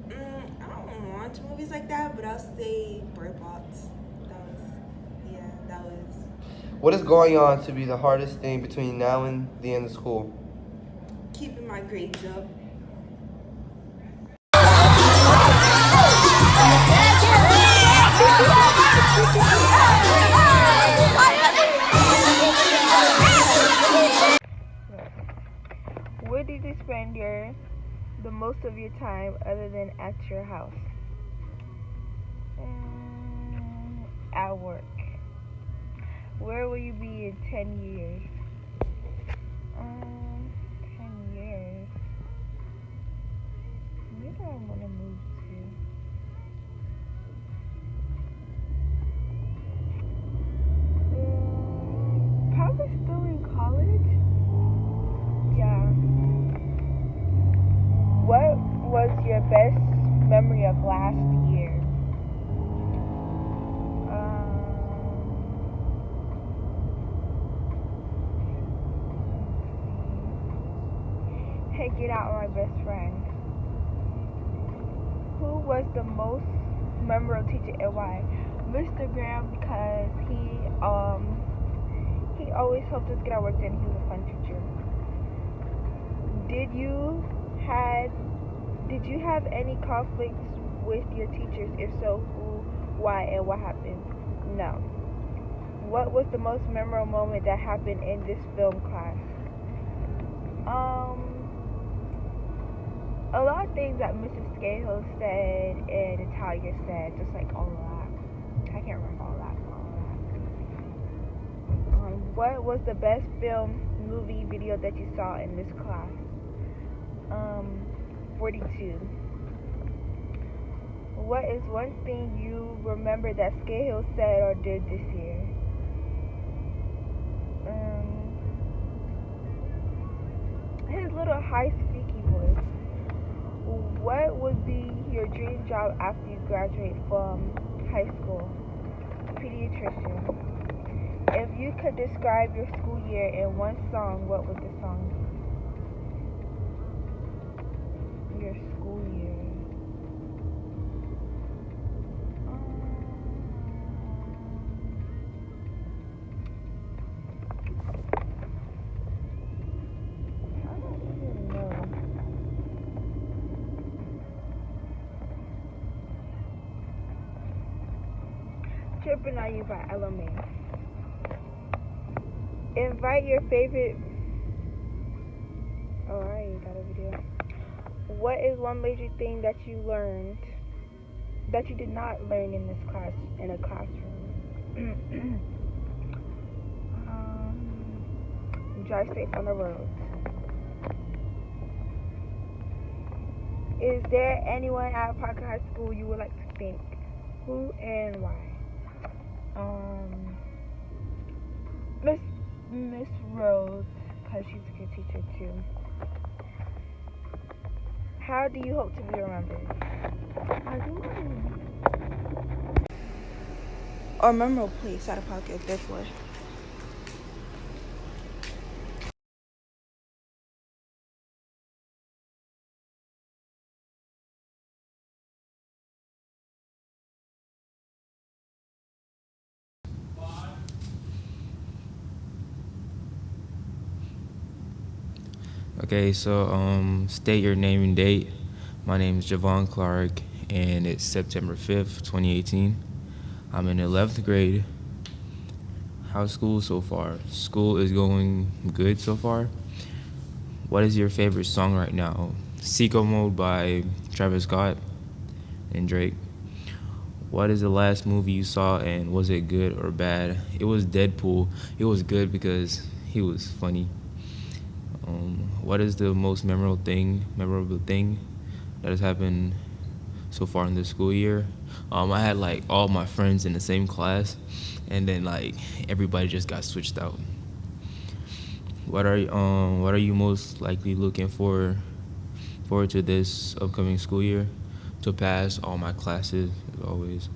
I don't watch movies like that, but I'll say Bird Box. That was. What is going on to be the hardest thing between now and the end of school? Keeping my grades up. Where did you spend the most of your time other than at your house? At work. Where will you be in 10 years? 10 years. Where do I want to move to? Probably still in college. Yeah. What was your best memory of last year? Hanging out with my best friend. Who was the most memorable teacher and why? Mr. Graham, because he always helped us get our work done. He was a fun teacher. Did you have any conflicts with your teachers? If so, who, why, and what happened? No. What was the most memorable moment that happened in this film class? A lot of things that Mrs. Scahill said and Natalia said, just like all of that. I can't remember all that. What was the best film, movie, video that you saw in this class? 42. What is one thing you remember that Scahill said or did this year? His little high squeaky voice. What would be your dream job after you graduate from high school? Pediatrician. If you could describe your school year in one song, what would the song be? Your school year. Tripping on You by LMA. Invite your favorite. Oh, I already got a video. What is one major thing that you learned that you did not learn in this class in a classroom? Drive safe on the road. Is there anyone at Parker High School you would like to thank? Who and why? Miss Rose, because she's a good teacher too. How do you hope to be remembered? Or memorable place out of Parker, therefore. Okay, so state your name and date. My name is Javon Clark, and it's September 5th, 2018. I'm in 11th grade. How's school so far? School is going good so far. What is your favorite song right now? Sicko Mode by Travis Scott and Drake. What is the last movie you saw, and was it good or bad? It was Deadpool. It was good because he was funny. What is the most memorable thing that has happened so far in this school year? I had like all my friends in the same class, and then like everybody just got switched out. What are you most likely looking forward to this upcoming school year? To pass all my classes, as always.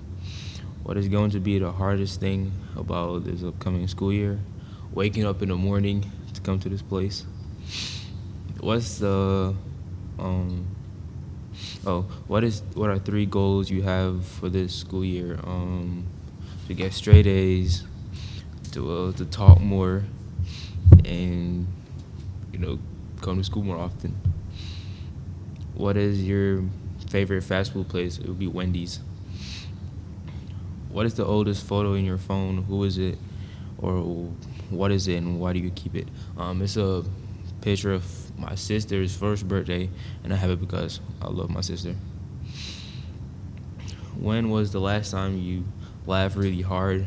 What is going to be the hardest thing about this upcoming school year? Waking up in the morning to come to this place. What's the what are three goals you have for this school year? To get straight A's, to talk more, and you know, come to school more often. What is your favorite fast food place? It would be Wendy's. What is the oldest photo in your phone? Who is it, or what is it, and why do you keep it? It's a picture of my sister's first birthday, and I have it because I love my sister. When was the last time you laughed really hard?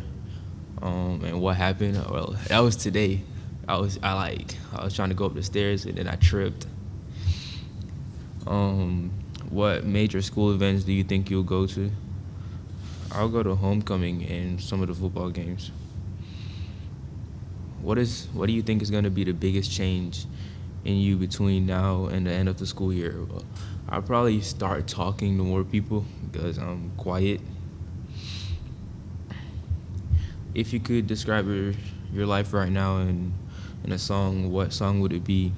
And what happened? Well, that was today. I was trying to go up the stairs and then I tripped. What major school events do you think you'll go to? I'll go to homecoming and some of the football games. What do you think is going to be the biggest change in you between now and the end of the school year? Well, I'll probably start talking to more people because I'm quiet. If you could describe your life right now in a song, what song would it be?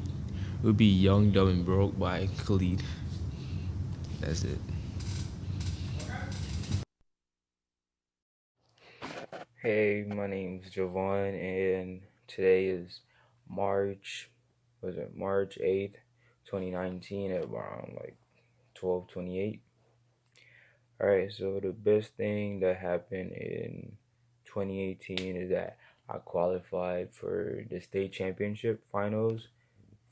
It would be Young, Dumb, and Broke by Khalid. That's it. Hey, my name's Javon, and today is March 8th, 2019 at around like 12:28. Alright, so the best thing that happened in 2018 is that I qualified for the state championship finals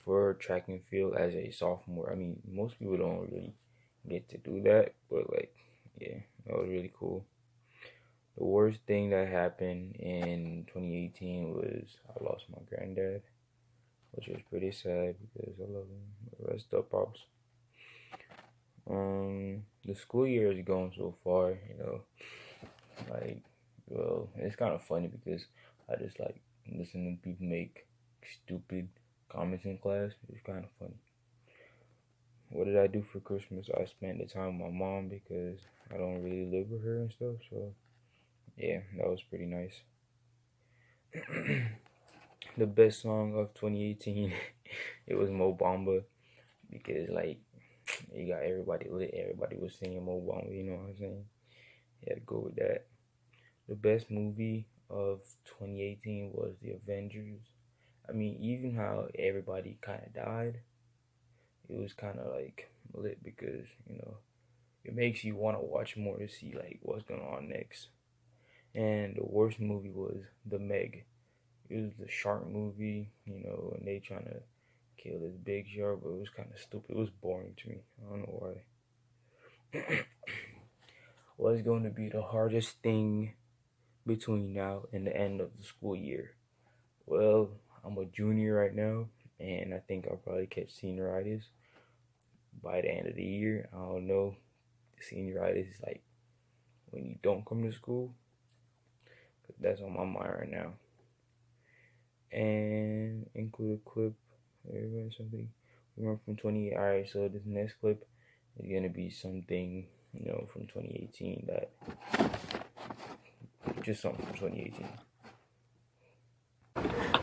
for track and field as a sophomore. I mean, most people don't really get to do that, but like, yeah, that was really cool. The worst thing that happened in 2018 was I lost my granddad, which was pretty sad because I love him. Rest up, pops. The school year is going so far, like, well, it's kind of funny because I just like listening to people make stupid comments in class. It's kind of funny. What did I do for Christmas? I spent the time with my mom because I don't really live with her and stuff. So yeah, that was pretty nice. The best song of 2018, it was Mo Bamba because like you got everybody lit. Everybody was singing Mo Bamba. You know what I'm saying? You had to go with that. The best movie of 2018 was The Avengers. I mean, even how everybody kind of died, it was kind of like lit because it makes you want to watch more to see like what's going on next. And the worst movie was The Meg. It was the shark movie, and they trying to kill this big shark, but it was kind of stupid. It was boring to me. I don't know why. What's going to be the hardest thing between now and the end of the school year? Well, I'm a junior right now, and I think I'll probably catch senioritis by the end of the year. I don't know. Senioritis is like when you don't come to school. That's on my mind right now. And include a clip. Something. We went from 28. All right, so this next clip is gonna be something from 2018 that just something from 2018.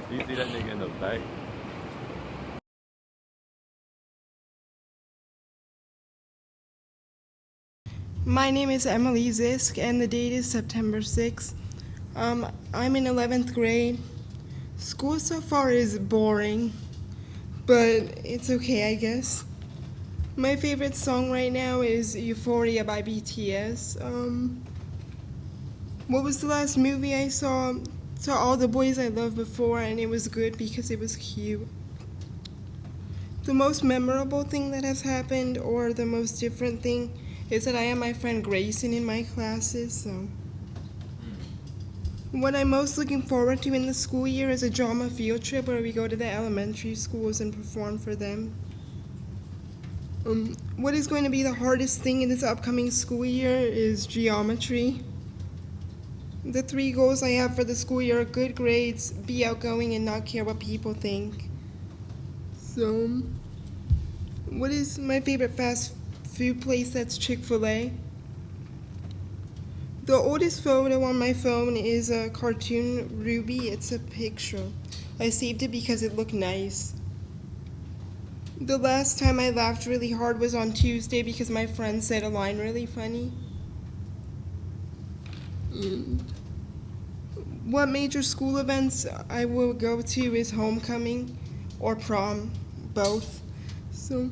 Do you see that nigga in the back? My name is Emily Zisk, and the date is September 6th. I'm in 11th grade. School so far is boring, but it's okay, I guess. My favorite song right now is Euphoria by BTS. What was the last movie I saw? Saw All the Boys I Loved Before, and it was good because it was cute. The most memorable thing that has happened, or the most different thing, is that I have my friend Grayson in my classes, so. What I'm most looking forward to in the school year is a drama field trip where we go to the elementary schools and perform for them. What is going to be the hardest thing in this upcoming school year is geometry. The 3 goals I have for the school year are good grades, be outgoing, and not care what people think. So, what is my favorite fast food place? That's Chick-fil-A. The oldest photo on my phone is a cartoon Ruby. It's a picture. I saved it because it looked nice. The last time I laughed really hard was on Tuesday because my friend said a line really funny. What major school events I will go to is homecoming or prom, both. So,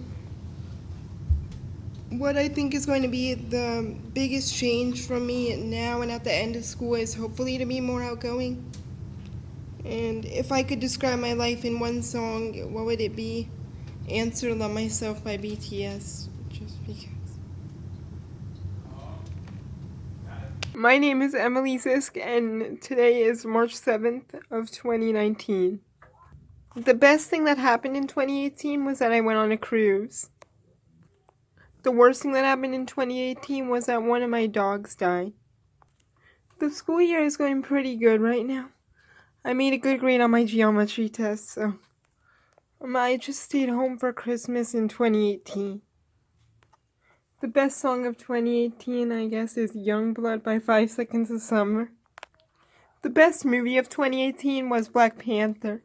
what I think is going to be the biggest change from me now and at the end of school is hopefully to be more outgoing. And if I could describe my life in one song, what would it be? Answer Love Myself by BTS, just because. My name is Emily Zisk, and today is March 7th of 2019. The best thing that happened in 2018 was that I went on a cruise. The worst thing that happened in 2018 was that one of my dogs died. The school year is going pretty good right now. I made a good grade on my geometry test, so I just stayed home for Christmas in 2018. The best song of 2018, I guess, is Youngblood by 5 Seconds of Summer. The best movie of 2018 was Black Panther.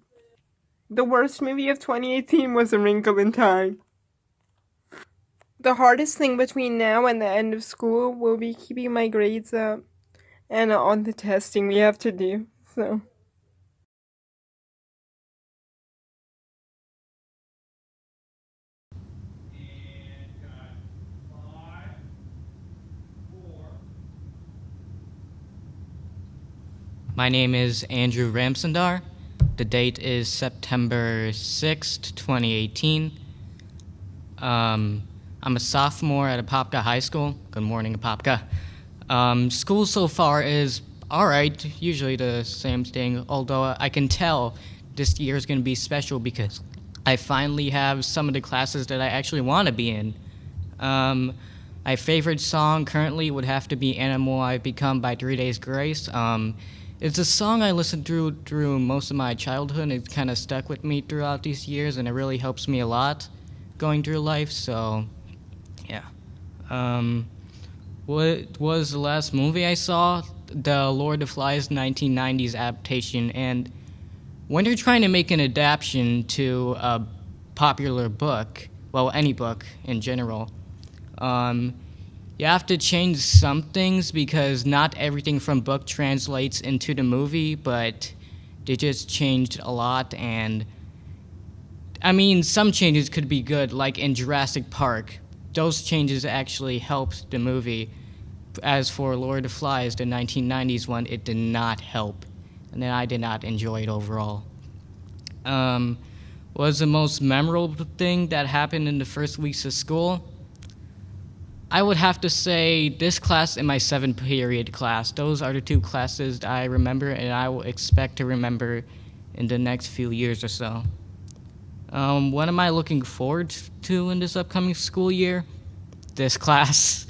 The worst movie of 2018 was A Wrinkle in Time. The hardest thing between now and the end of school will be keeping my grades up and on the testing we have to do, so. My name is Andrew Ramsandar. The date is September 6th, 2018. I'm a sophomore at Apopka High School. Good morning, Apopka. School so far is alright, usually the same thing, although I can tell this year is going to be special because I finally have some of the classes that I actually want to be in. My favorite song currently would have to be Animal I've Become by 3 Days Grace. It's a song I listened through most of my childhood, and it's kind of stuck with me throughout these years, and it really helps me a lot going through life, so yeah. What was the last movie I saw? The Lord of the Flies 1990s adaptation, and when you're trying to make an adaptation to a popular book, well, any book in general, you have to change some things because not everything from book translates into the movie, but they just changed a lot, and I mean, some changes could be good, like in Jurassic Park. Those changes actually helped the movie. as for Lord of the Flies, the 1990s one, it did not help, and then I did not enjoy it overall. Was the most memorable thing that happened in the first weeks of school? I would have to say this class and my 7th period class. Those are the two classes that I remember and I will expect to remember in the next few years or so. What am I looking forward to in this upcoming school year? This class.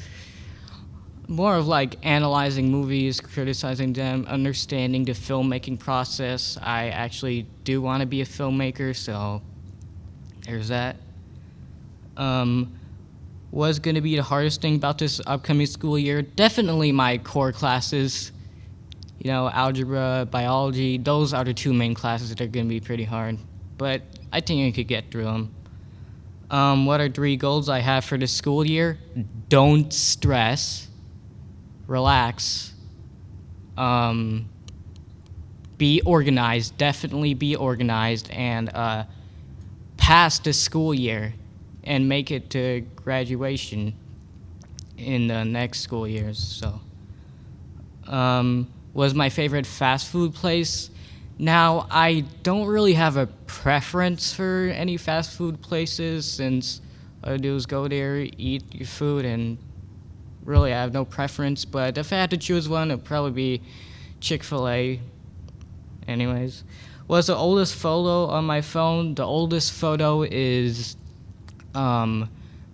More of like analyzing movies, criticizing them, understanding the filmmaking process. I actually do want to be a filmmaker, so there's that. What's going to be the hardest thing about this upcoming school year? Definitely my core classes. You know, algebra, biology, those are the two main classes that are going to be pretty hard. But I think I could get through them. What are 3 goals I have for this school year? Don't stress. Relax. Be organized. Definitely be organized. And pass this school year and make it to graduation in the next school years. So, was my favorite fast food place? Now, I don't really have a preference for any fast food places, since all I do is go there, eat your food, and really I have no preference. But if I had to choose one, it'd probably be Chick-fil-A. Anyways, what's the oldest photo on my phone? The oldest photo is my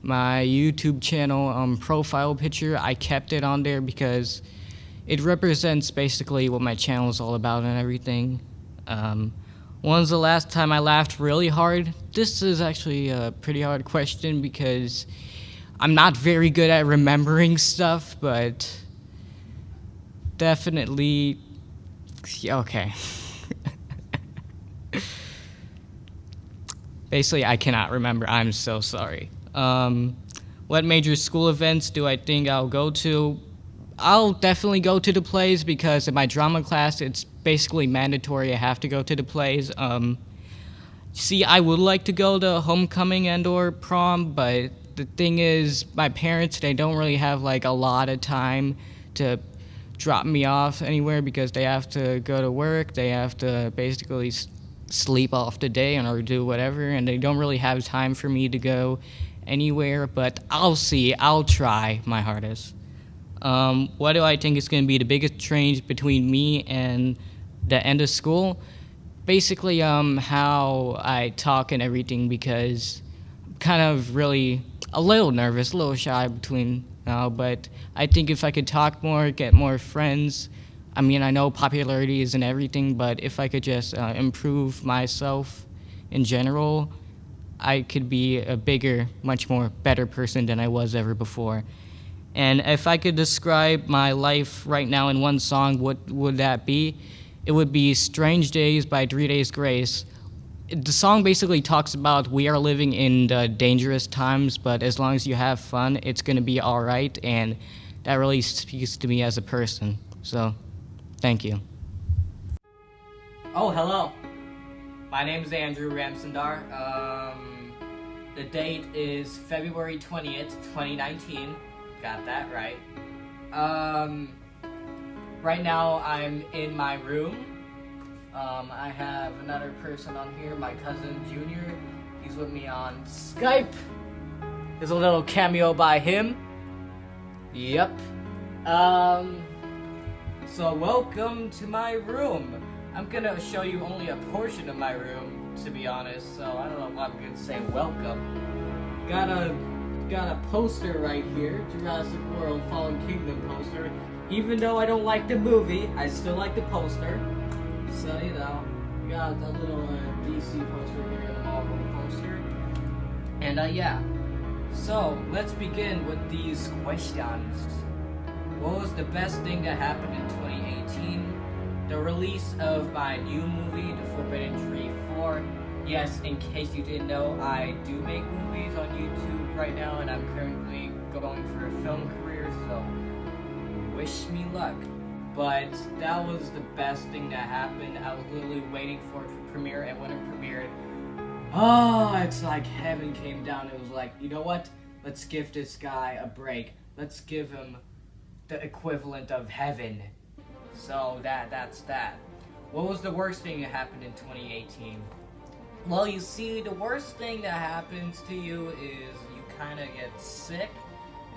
YouTube channel profile picture. I kept it on there because it represents basically what my channel is all about and everything. When's the last time I laughed really hard? This is actually a pretty hard question because I'm not very good at remembering stuff, but definitely, okay. Basically, I cannot remember. I'm so sorry. What major school events do I think I'll go to? I'll definitely go to the plays because in my drama class, it's basically mandatory. I have to go to the plays. See, I would like to go to homecoming and or prom, but the thing is, my parents, they don't really have like a lot of time to drop me off anywhere because they have to go to work. They have to basically sleep off the day or do whatever, and they don't really have time for me to go anywhere, but I'll see. I'll try my hardest. What do I think is going to be the biggest change between me and the end of school? Basically, how I talk and everything, because I'm kind of really a little nervous, a little shy between now, but I think if I could talk more, get more friends, I mean, I know popularity isn't everything, but if I could just improve myself in general, I could be a bigger, much more better person than I was ever before. And if I could describe my life right now in one song, what would that be? It would be Strange Days by 3 Days Grace. The song basically talks about we are living in the dangerous times, but as long as you have fun, it's going to be all right, and that really speaks to me as a person. So, thank you. Oh, hello. My name is Andrew Ramsandar. The date is February 20th, 2019. Got that right. Right now I'm in my room. I have another person on here, my cousin Junior. He's with me on Skype. There's a little cameo by him. Yep. So welcome to my room. I'm gonna show you only a portion of my room, to be honest, so I don't know if I'm gonna say welcome. Got a poster right here, Jurassic World Fallen Kingdom poster. Even though I don't like the movie, I still like the poster. So, you know, we got a little DC poster here, the Marvel poster. And yeah. So, let's begin with these questions. What was the best thing that happened in 2018? The release of my new movie, The Forbidden Tree 4. Yes, in case you didn't know, I do make movies on YouTube right now, and I'm currently going for a film career, so wish me luck. But that was the best thing that happened. I was literally waiting for it to premiere, and when it premiered, oh, it's like heaven came down. It was like, you know what? Let's give this guy a break. Let's give him the equivalent of heaven. So that's that. What was the worst thing that happened in 2018? Well, you see, the worst thing that happens to you is you kind of get sick,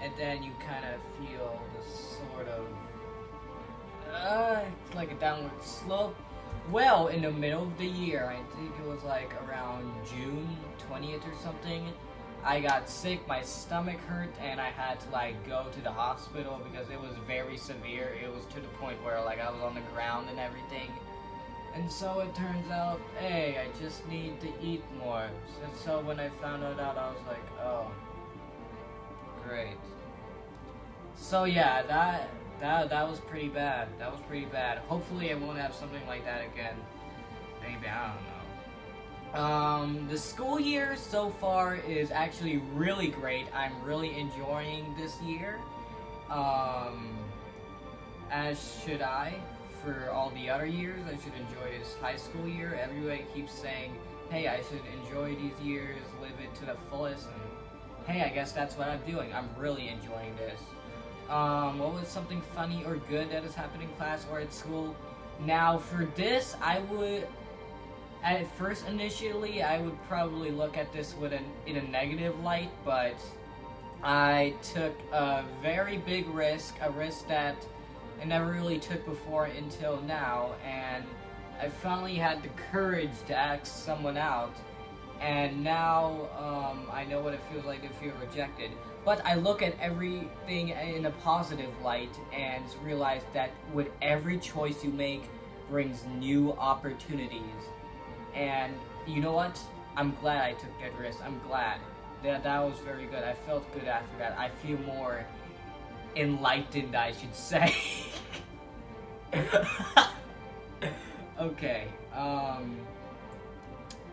and then you kind of feel this sort of it's like a downward slope. Well, in the middle of the year, I think it was like around June 20th or something, I got sick, my stomach hurt, and I had to like go to the hospital because it was very severe. It was to the point where like I was on the ground and everything. And so it turns out, hey, I just need to eat more. So when I found that out, I was like, oh, great. So yeah, that was pretty bad. That was pretty bad. Hopefully I won't have something like that again. Maybe, I don't know. The school year so far is actually really great. I'm really enjoying this year. As should I. For all the other years, I should enjoy this high school year. Everybody keeps saying, hey, I should enjoy these years, live it to the fullest, and hey, I guess that's what I'm doing. I'm really enjoying this. What was something funny or good that has happened in class or at school? Now, for this, I would, at first, initially, I would probably look at this in a negative light, but I took a very big risk, a risk that I never really took before until now, and I finally had the courage to ask someone out, and now I know what it feels like to feel rejected. But I look at everything in a positive light and realize that with every choice you make brings new opportunities. And you know what? I'm glad I took that risk. I'm glad. That was very good. I felt good after that. I feel more enlightened, I should say. Okay,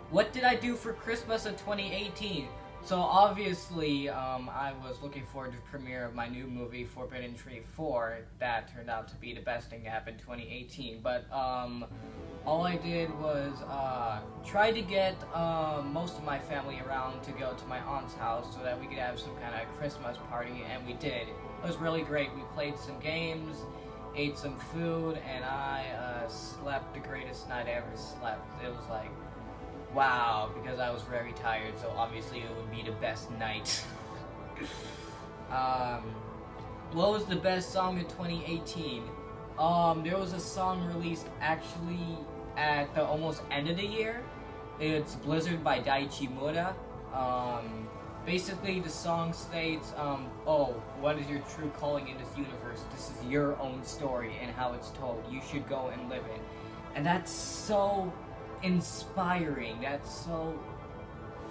what did I do for Christmas in 2018? So obviously, I was looking forward to the premiere of my new movie, Forbidden Tree 4. That turned out to be the best thing to happen in 2018. But all I did was try to get most of my family around to go to my aunt's house so that we could have some kind of Christmas party, and we did. It was really great. We played some games, ate some food, and I slept the greatest night I ever slept. It was like, wow, because I was very tired, so obviously it would be the best night. What was the best song in 2018? There was a song released actually at the almost end of the year. It's Blizzard by Daichi Mura. Basically, the song states, oh, what is your true calling in this universe? This is your own story and how it's told. You should go and live it. And that's so inspiring. That's so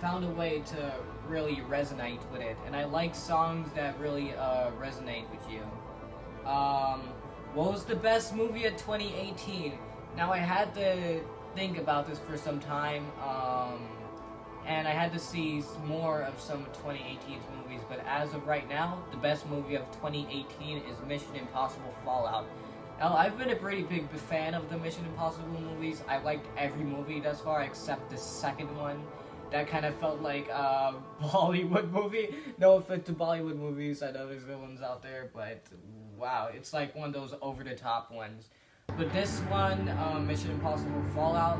found a way to really resonate with it. And I like songs that really resonate with you. What was the best movie of 2018? Now, I had to think about this for some time. And I had to see more of some of 2018's movies, but as of right now, the best movie of 2018 is Mission Impossible Fallout. Now, I've been a pretty big fan of the Mission Impossible movies. I liked every movie thus far except the second one. That kind of felt like a Bollywood movie. No offense to Bollywood movies, I know there's good ones out there, but wow, it's like one of those over-the-top ones. But this one, Mission Impossible Fallout,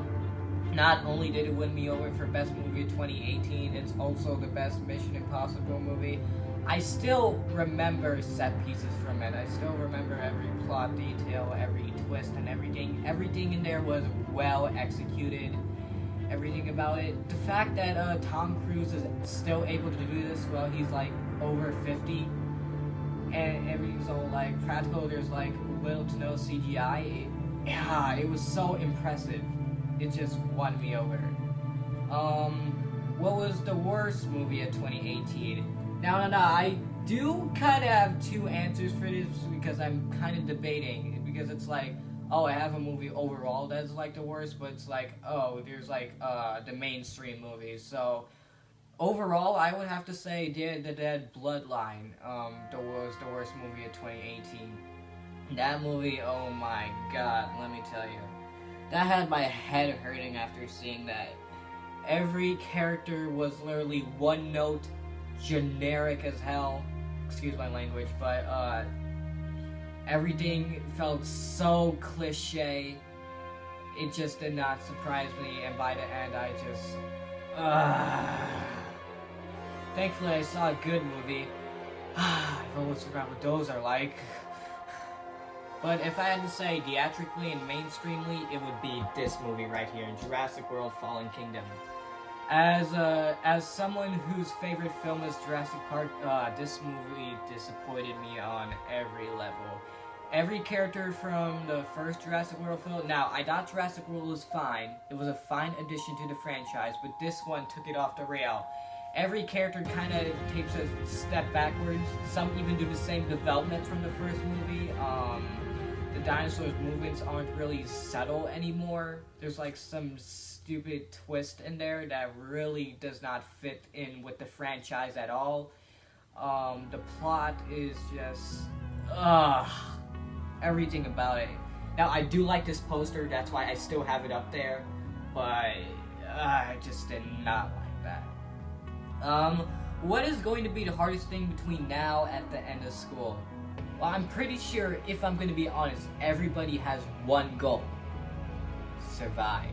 not only did it win me over for Best Movie of 2018, it's also the best Mission Impossible movie. I still remember set pieces from it. I still remember every plot detail, every twist and everything. Everything in there was well executed. Everything about it. The fact that Tom Cruise is still able to do this while he's like over 50 and everything's all like practical, there's like little to no CGI. It was so impressive. It just won me over. What was the worst movie of 2018? No, I do kind of have two answers for this because I'm kind of debating. Because it's like, oh, I have a movie overall that's like the worst, but it's like, oh, there's like the mainstream movies. So overall, I would have to say Day of the Dead Bloodline was the worst movie of 2018. That movie, oh my god, let me tell you. That had my head hurting after seeing that. Every character was literally one note, generic as hell. Excuse my language, but Everything felt so cliche. It just did not surprise me, and by the end, I just... Thankfully, I saw a good movie. I've always forgot what those are like. But if I had to say theatrically and mainstreamly, it would be this movie right here, Jurassic World: Fallen Kingdom. As someone whose favorite film is Jurassic Park, this movie disappointed me on every level. Every character from the first Jurassic World film. Now, I thought Jurassic World was fine. It was a fine addition to the franchise, but this one took it off the rail. Every character kind of takes a step backwards. Some even do the same development from the first movie. The dinosaurs' movements aren't really subtle anymore. There's like some stupid twist in there that really does not fit in with the franchise at all. The plot is just... everything about it. Now, I do like this poster, that's why I still have it up there, but I just did not like that. What is going to be the hardest thing between now and the end of school? Well, I'm pretty sure, if I'm going to be honest, everybody has one goal. Survive.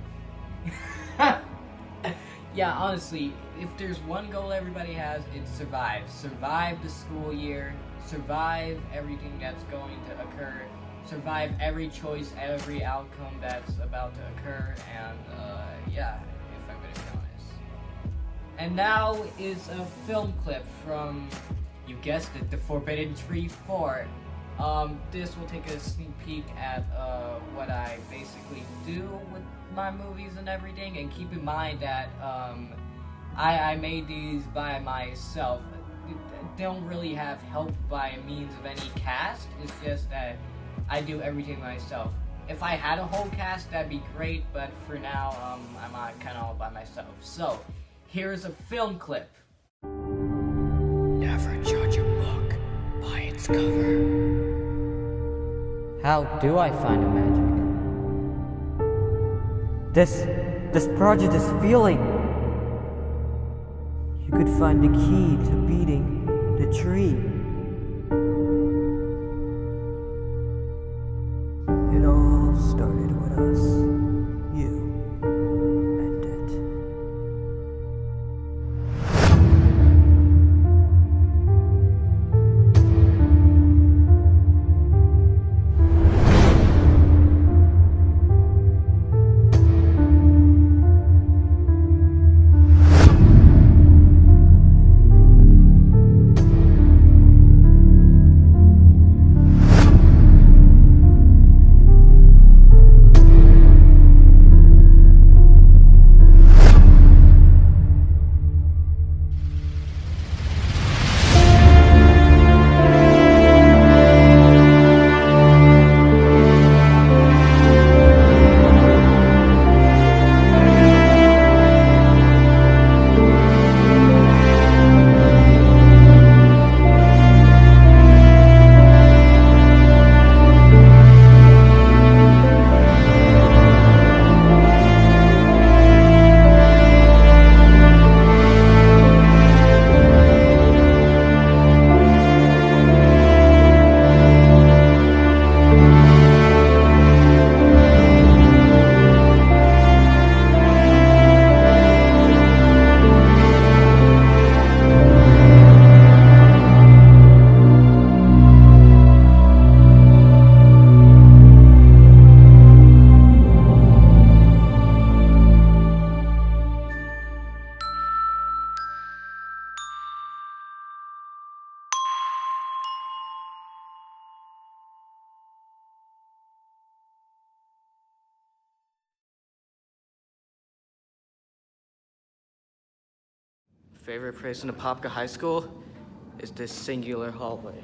Yeah, honestly, if there's one goal everybody has, it's survive. Survive the school year, survive everything that's going to occur, survive every choice, every outcome that's about to occur, and yeah, if I'm going to be honest. And now is a film clip from, you guessed it, The Forbidden Tree 4. This will take a sneak peek at what I basically do with my movies and everything, and keep in mind that I made these by myself. They don't really have help by means of any cast, it's just that I do everything myself. If I had a whole cast, that'd be great, but for now, I'm kind of all by myself. So, here's a film clip. Never judge a book by its cover. How do I find a magic? This prejudice feeling. You could find the key to beating the tree. It all started with us, you and it. Favorite place in Apopka High School is this singular hallway.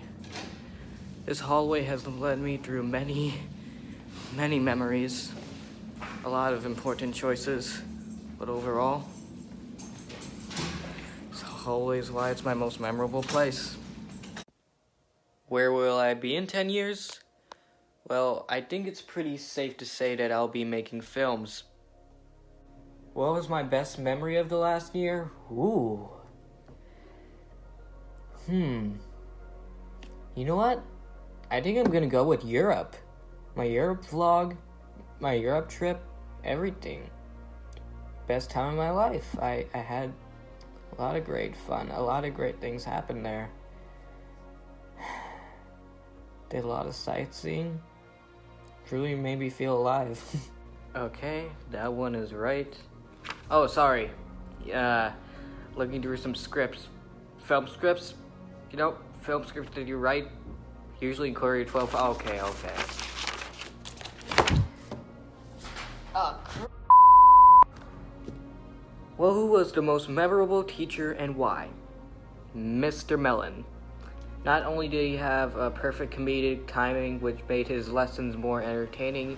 This hallway has led me through many, many memories, a lot of important choices, but overall, this hallway is why it's my most memorable place. Where will I be in 10 years? Well, I think it's pretty safe to say that I'll be making films. What was my best memory of the last year? Ooh. You know what? I think I'm gonna go with Europe. My Europe vlog, my Europe trip, everything. Best time of my life. I had a lot of great fun. A lot of great things happened there. Did a lot of sightseeing. Truly made me feel alive. Okay, that one is right. Oh, sorry. Looking through some scripts. Film scripts? You know, film scripts that you write. Usually in Korea 12. Okay. Well, who was the most memorable teacher and why? Mr. Mellon. Not only did he have a perfect comedic timing, which made his lessons more entertaining,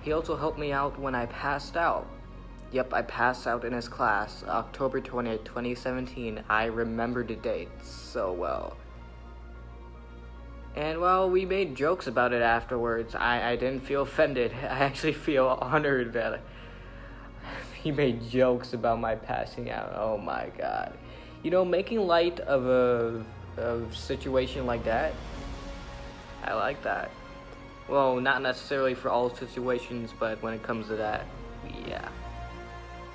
he also helped me out when I passed out. Yep, I passed out in his class, October 20th, 2017. I remember the date so well. And well, we made jokes about it afterwards. I didn't feel offended. I actually feel honored that he made jokes about my passing out. Oh my god. You know, making light of a situation like that, I like that. Well, not necessarily for all situations, but when it comes to that, yeah.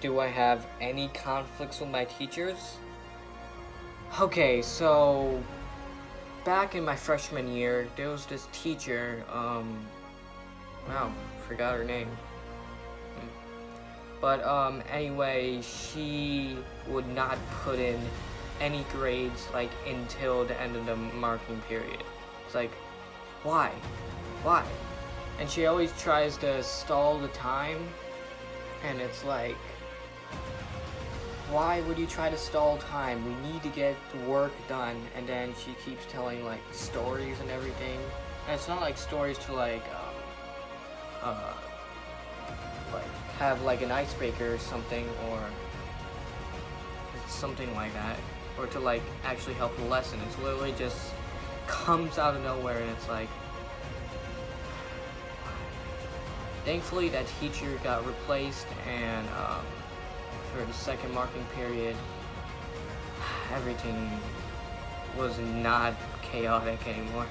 Do I have any conflicts with my teachers? Okay, so back in my freshman year, there was this teacher, wow, forgot her name. But anyway, she would not put in any grades like until the end of the marking period. It's like, why? And she always tries to stall the time, and it's like, why would you try to stall time? We need to get the work done. And then she keeps telling like stories and everything, and it's not like stories to like have like an icebreaker or something, or something like that, or to like actually help the lesson. It's literally just comes out of nowhere, and it's like, thankfully that teacher got replaced, and for the second marking period, everything was not chaotic anymore.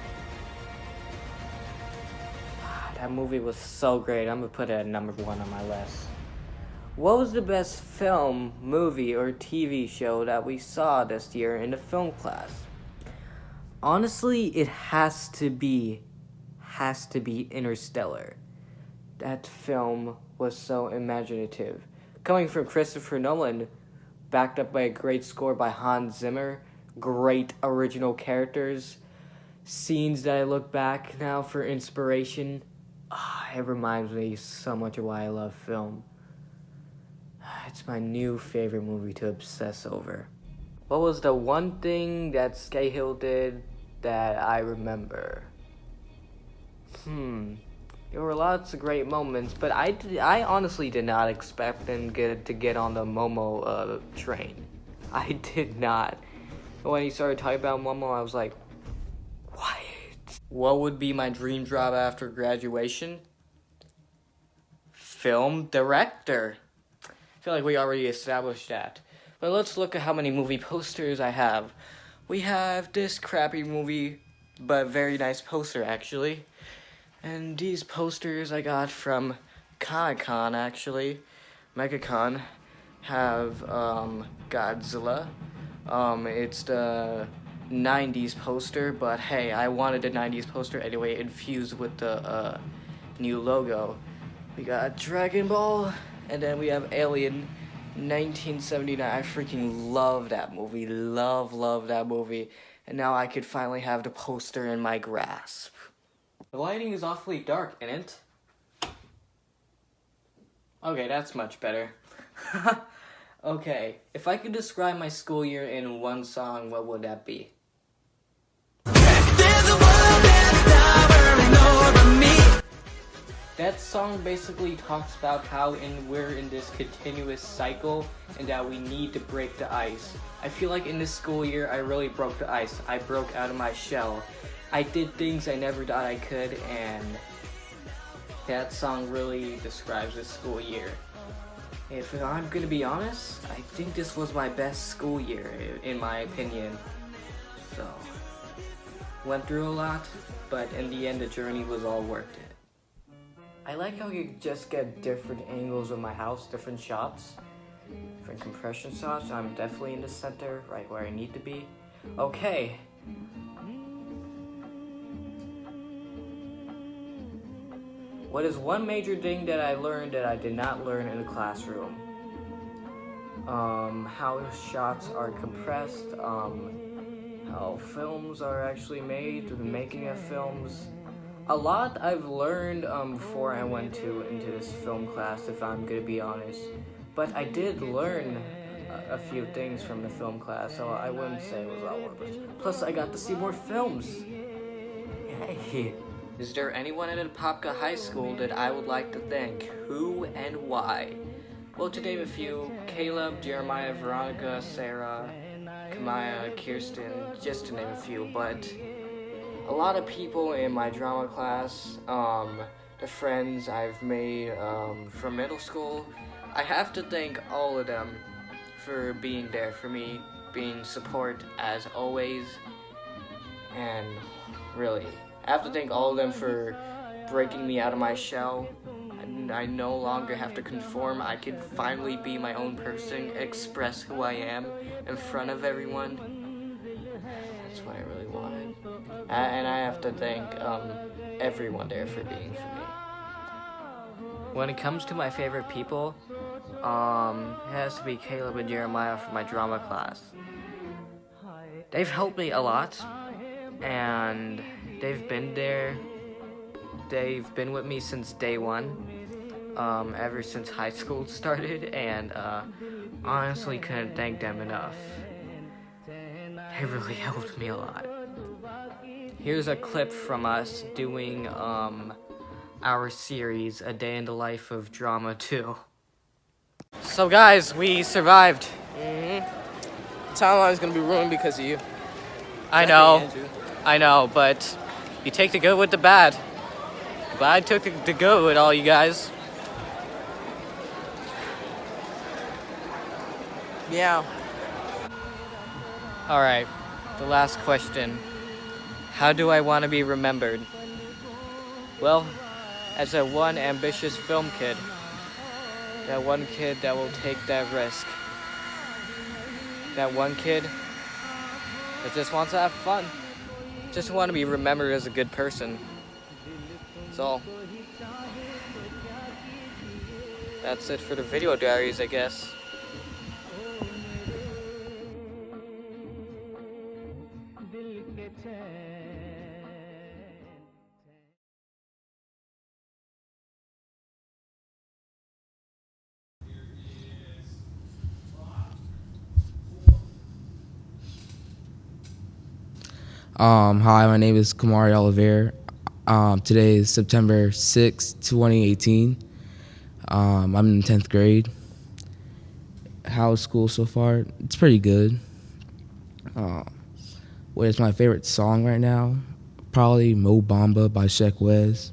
That movie was so great. I'm gonna put it at number 1 on my list. What was the best film, movie, or TV show that we saw this year in the film class? Honestly, it has to be Interstellar. That film was so imaginative. Coming from Christopher Nolan, backed up by a great score by Hans Zimmer, great original characters, scenes that I look back now for inspiration. It reminds me so much of why I love film. It's my new favorite movie to obsess over. What was the one thing that Cahill did that I remember? There were lots of great moments, but I honestly did not expect them to get on the Momo train. I did not. When he started talking about Momo, I was like, what? What would be my dream job after graduation? Film director. I feel like we already established that. But let's look at how many movie posters I have. We have this crappy movie, but very nice poster actually. And these posters I got from Comic-Con actually. MegaCon have Godzilla. It's the 90s poster, but hey, I wanted the 90s poster anyway, infused with the new logo. We got Dragon Ball, and then we have Alien 1979. I freaking love that movie. Love that movie. And now I could finally have the poster in my grasp. The lighting is awfully dark, isn't it? Okay, that's much better. Okay, if I could describe my school year in one song, what would that be? That song basically talks about how we're in this continuous cycle and that we need to break the ice. I feel like in this school year, I really broke the ice. I broke out of my shell. I did things I never thought I could, and that song really describes this school year. If I'm gonna be honest, I think this was my best school year, in my opinion. So, went through a lot, but in the end, the journey was all worth it. I like how you just get different angles of my house, different shots, different compression shots. I'm definitely in the center, right where I need to be. Okay. What is one major thing that I learned that I did not learn in the classroom? How shots are compressed, how films are actually made, the making of films. A lot I've learned before I went into this film class, if I'm gonna be honest. But I did learn a few things from the film class, so I wouldn't say it was all worthless. Plus, I got to see more films. Yay. Is there anyone at Apopka High School that I would like to thank? Who and why? Well, to name a few, Caleb, Jeremiah, Veronica, Sarah, Kamaya, Kirsten, just to name a few, but a lot of people in my drama class, the friends I've made from middle school, I have to thank all of them for being there for me, being support as always, and really, I have to thank all of them for breaking me out of my shell. I no longer have to conform. I can finally be my own person, express who I am in front of everyone. That's what I really wanted. And I have to thank everyone there for being for me. When it comes to my favorite people, it has to be Caleb and Jeremiah from my drama class. They've helped me a lot, and they've been there. They've been with me since day one, ever since high school started, and honestly couldn't thank them enough. They really helped me a lot. Here's a clip from us doing our series, A Day in the Life of Drama 2. So guys, we survived. Timeline is gonna be ruined because of you. I know, but you take the good with the bad. But I took the good with all you guys. Yeah. Alright, the last question. How do I want to be remembered? Well, as that one ambitious film kid. That one kid that will take that risk. That one kid that just wants to have fun. Just want to be remembered as a good person. That's all. That's it for the video diaries, I guess. Hi, my name is Kamari Oliver. Today is September 6, 2018. I'm in 10th grade. How is school so far? It's pretty good. What is my favorite song right now? Probably Mo Bamba by Sheck Wes.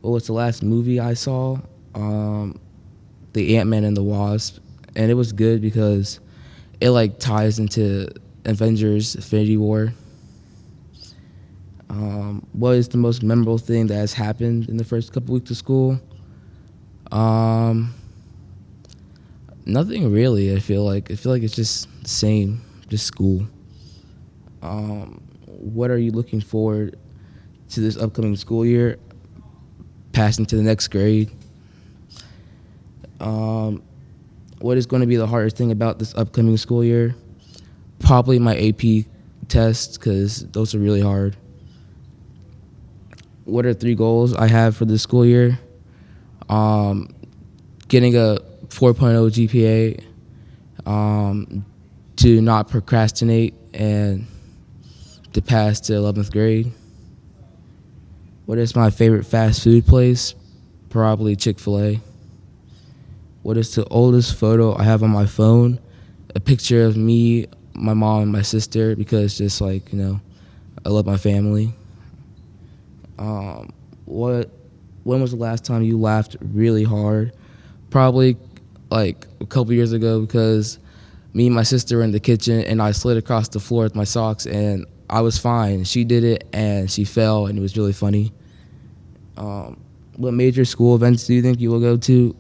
What was the last movie I saw? The Ant-Man and the Wasp. And it was good because it like ties into Avengers Infinity War. What is the most memorable thing that has happened in the first couple weeks of school? Nothing really. I feel like it's just the same, just school. What are you looking forward to this upcoming school year? Passing to the next grade. What is going to be the hardest thing about this upcoming school year? Probably my AP tests, because those are really hard. What are 3 goals I have for this school year? Getting a 4.0 GPA, to not procrastinate, and to pass to 11th grade. What is my favorite fast food place? Probably Chick-fil-A. What is the oldest photo I have on my phone? A picture of me, my mom, and my sister, because just like, I love my family. When was the last time you laughed really hard? Probably like a couple years ago, because me and my sister were in the kitchen and I slid across the floor with my socks and I was fine. She did it and she fell, and it was really funny. What major school events do you think you will go to?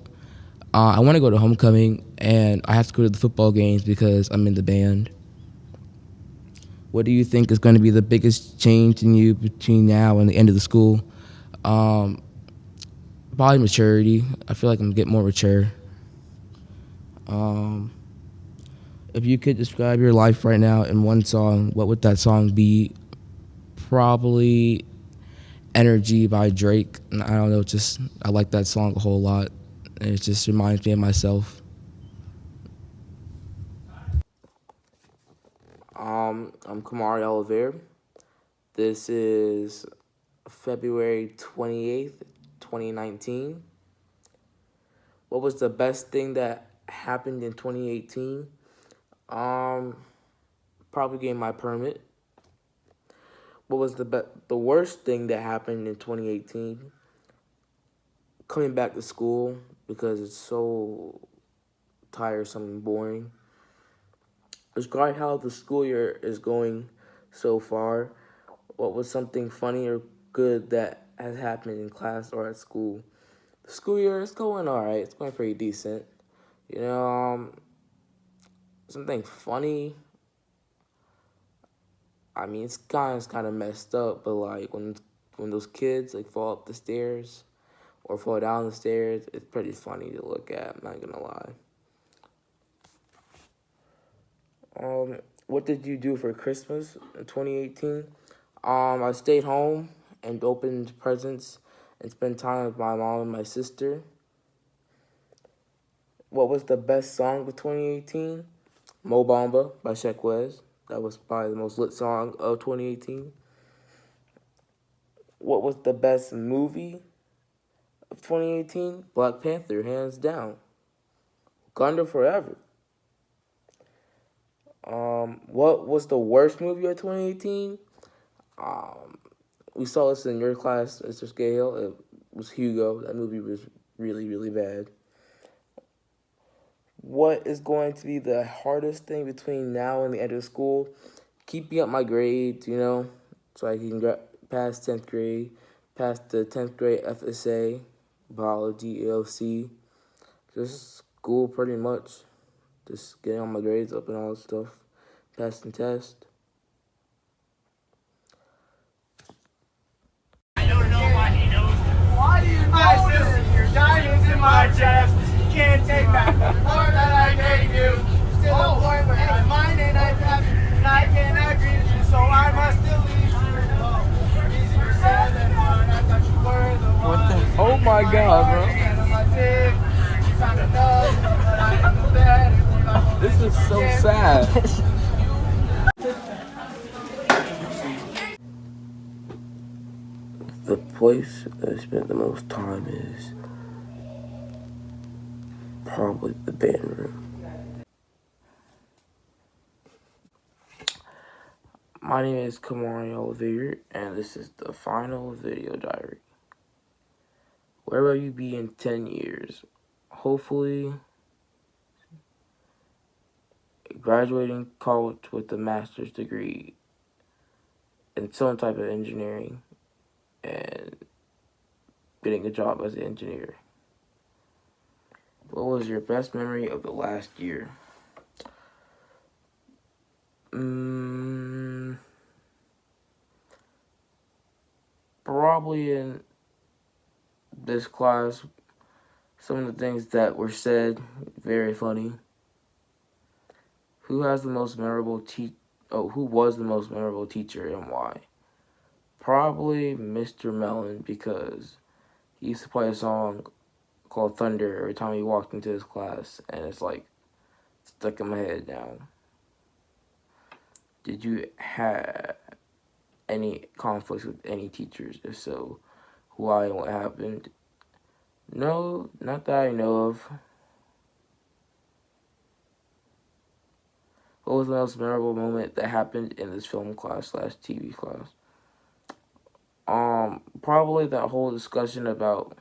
I want to go to homecoming, and I have to go to the football games because I'm in the band. What do you think is going to be the biggest change in you between now and the end of the school? Um, Probably maturity. I feel like I'm getting more mature. Um, if you could describe your life right now in one song, what would that song be? Probably Energy by Drake. And I don't know, just I like that song a whole lot. And it just reminds me of myself. I'm Kamari Oliver. This is February 28th, 2019. What was the best thing that happened in 2018? Probably getting my permit. What was the worst thing that happened in 2018? Coming back to school because it's so tiresome and boring. Describe how the school year is going so far. What was something funny or good that has happened in class or at school? The school year is going all right. It's going pretty decent. You know, something funny. I mean, it's kind of messed up, but like when those kids like fall up the stairs or fall down the stairs, it's pretty funny to look at. I'm not gonna lie. What did you do for Christmas in 2018? I stayed home and opened presents and spent time with my mom and my sister. What was the best song of 2018? Mo Bamba by Sheck Wes. That was probably the most lit song of 2018. What was the best movie of 2018? Black Panther, hands down. Wakanda Forever. What was the worst movie of 2018? We saw this in your class, Mr. Scale. It was Hugo. That movie was really, really bad. What is going to be the hardest thing between now and the end of school? Keeping up my grades, you know, so I can pass 10th grade, pass the 10th grade FSA, biology, ALC. Just school pretty much. Just getting all my grades up and all that stuff. Passing tests. Why do you guys listen? Your diamonds in my chest. Can't take back the more that I gave you. To the point where I mind and I trap you, and I cannot grieve you, so I must delete you. Easier said than done. I thought you were the one. What the? Oh my God, bro! This is so sad. The place that I spent the most time is probably the band room. My name is Kamari Oliver, and this is the final video diary. Where will you be in 10 years? Hopefully, graduating college with a master's degree in some type of engineering and getting a job as an engineer. What was your best memory of the last year? Probably in this class, some of the things that were said, very funny. Who was the most memorable teacher and why? Probably Mr. Mellon, because he used to play a song called Thunder every time he walked into his class, and it's like stuck in my head now. Did you have any conflicts with any teachers? If so, why and what happened? No, not that I know of. What was the most memorable moment that happened in this film class / TV class? Probably that whole discussion about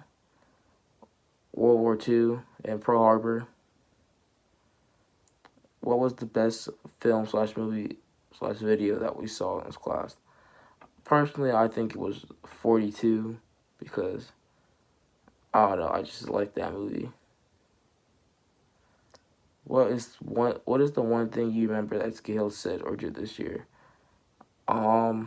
World War II and Pearl Harbor. What was the best film / movie slash video that we saw in this class. Personally, I think it was 42 because I don't know. I just like that movie. What is the one thing you remember that Scale said or did this year? Hmm.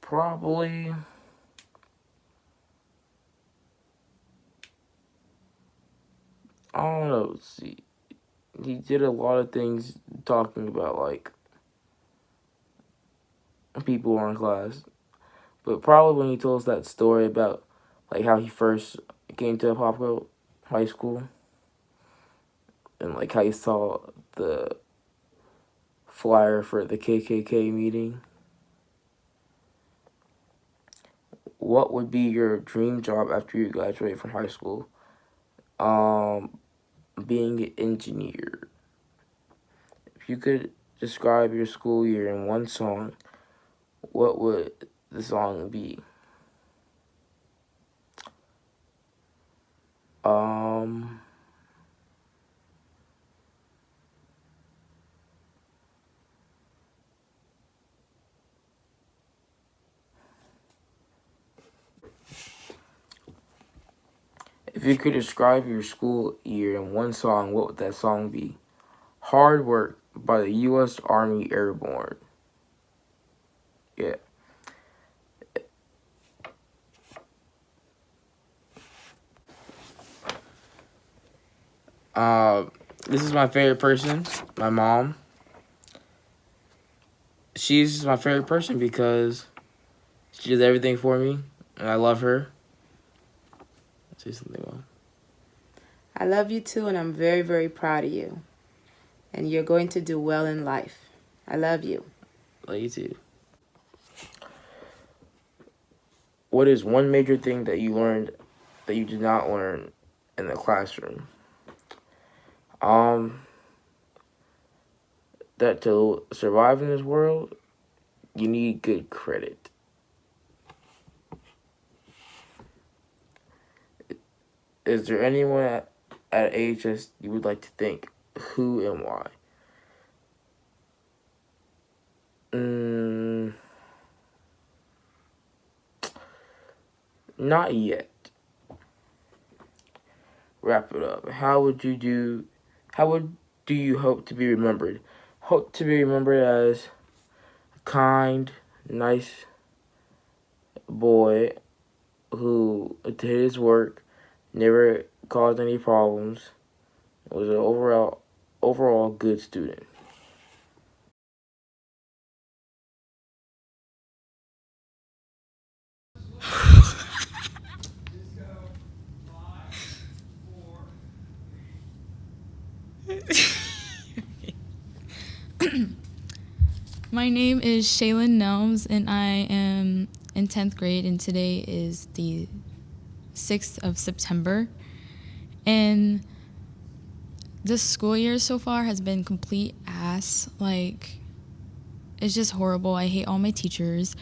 Probably. I don't know. See, he did a lot of things talking about like people in class, but probably when he told us that story about like how he first came to Popco High School and like how he saw the flyer for the KKK meeting. What would be your dream job after you graduate from high school? Being an engineer. If you could describe your school year in one song, what would the song be? If you could describe your school year in one song, what would that song be? Hard Work by the U.S. Army Airborne. Yeah. This is my favorite person, my mom. She's my favorite person because she does everything for me, and I love her. Say something, Mom. I love you too, and I'm very, very proud of you. And you're going to do well in life. I love you. Love you too. What is one major thing that you learned that you did not learn in the classroom? That to survive in this world, you need good credit. Is there anyone at AHS you would like to thank? Who and why? Not yet. Wrap it up. How would do you hope to be remembered? Hope to be remembered as a kind, nice boy who did his work, never caused any problems, was an overall good student. My name is Shaylin Nelms, and I am in 10th grade, and today is the 6th of September. And this school year so far has been complete ass. Like, it's just horrible. I hate all my teachers,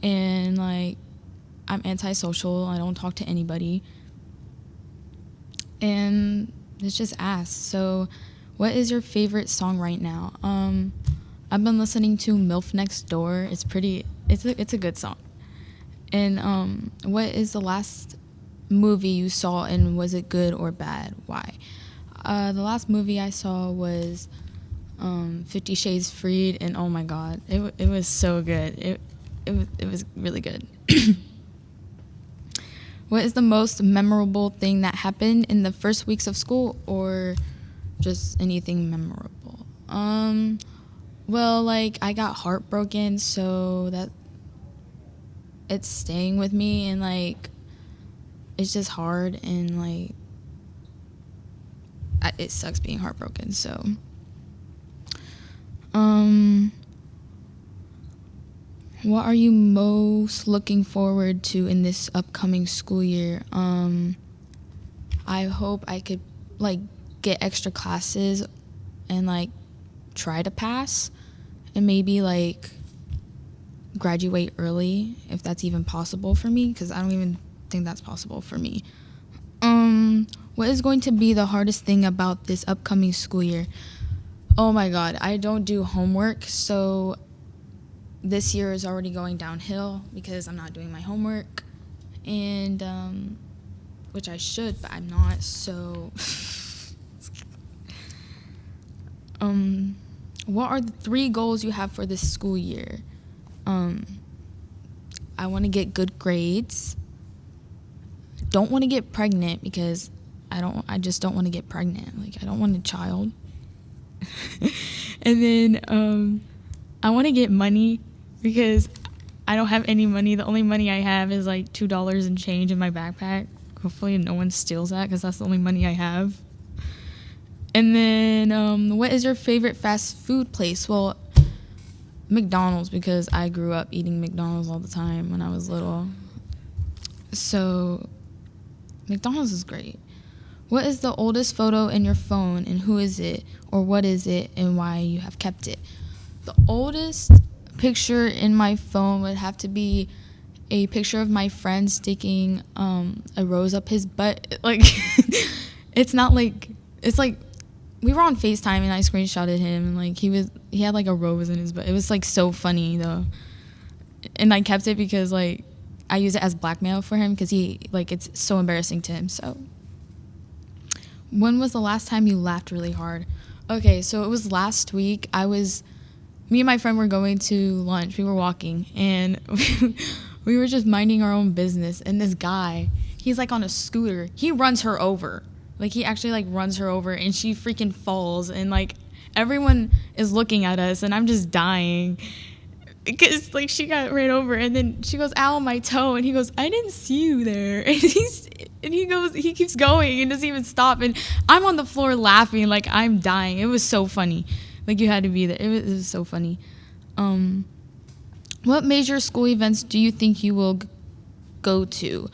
and, like, I'm antisocial. I don't talk to anybody. And it's just ass. So, what is your favorite song right now? I've been listening to MILF Next Door. It's a good song. And what is the last movie you saw, and was it good or bad? Why? The last movie I saw was 50 Shades Freed, and oh my god, it was so good. It was really good. What is the most memorable thing that happened in the first weeks of school, or just anything memorable? Well, like, I got heartbroken, so that it's staying with me, and, like, it's just hard, and, like, it sucks being heartbroken, so. What are you most looking forward to in this upcoming school year? I hope I could, like, get extra classes and, like, try to pass, and maybe, like, graduate early if that's even possible for me, because I don't even think that's possible for me. What is going to be the hardest thing about this upcoming school year? Oh my God, I don't do homework, so this year is already going downhill because I'm not doing my homework, and which I should, but I'm not. So, what are the 3 goals you have for this school year? I want to get good grades. Don't want to get pregnant because I just don't want to get pregnant. Like, I don't want a child. And then I want to get money because I don't have any money. The only money I have is like $2 and change in my backpack. Hopefully no one steals that because that's the only money I have. And then what is your favorite fast food place? Well, McDonald's, because I grew up eating McDonald's all the time when I was little. So McDonald's is great. What is the oldest photo in your phone, and who is it, or what is it, and why you have kept it? The oldest picture in my phone would have to be a picture of my friend sticking a rose up his butt. Like, it's not like, it's like, we were on FaceTime and I screenshotted him, and like he had like a rose in his butt. It was like so funny though. And I kept it because like I use it as blackmail for him because he, like, it's so embarrassing to him. So, when was the last time you laughed really hard? Okay, so it was last week. Me and my friend were going to lunch. We were walking, and we were just minding our own business. And this guy, he's like on a scooter. He runs her over. Like, he actually like runs her over, and she freaking falls. And like everyone is looking at us, and I'm just dying because like she got ran over. And then she goes, "Ow, my toe!" And he goes, "I didn't see you there." And he keeps going and doesn't even stop. And I'm on the floor laughing like I'm dying. It was so funny. Like, you had to be there. It was so funny. What major school events do you think you will go to?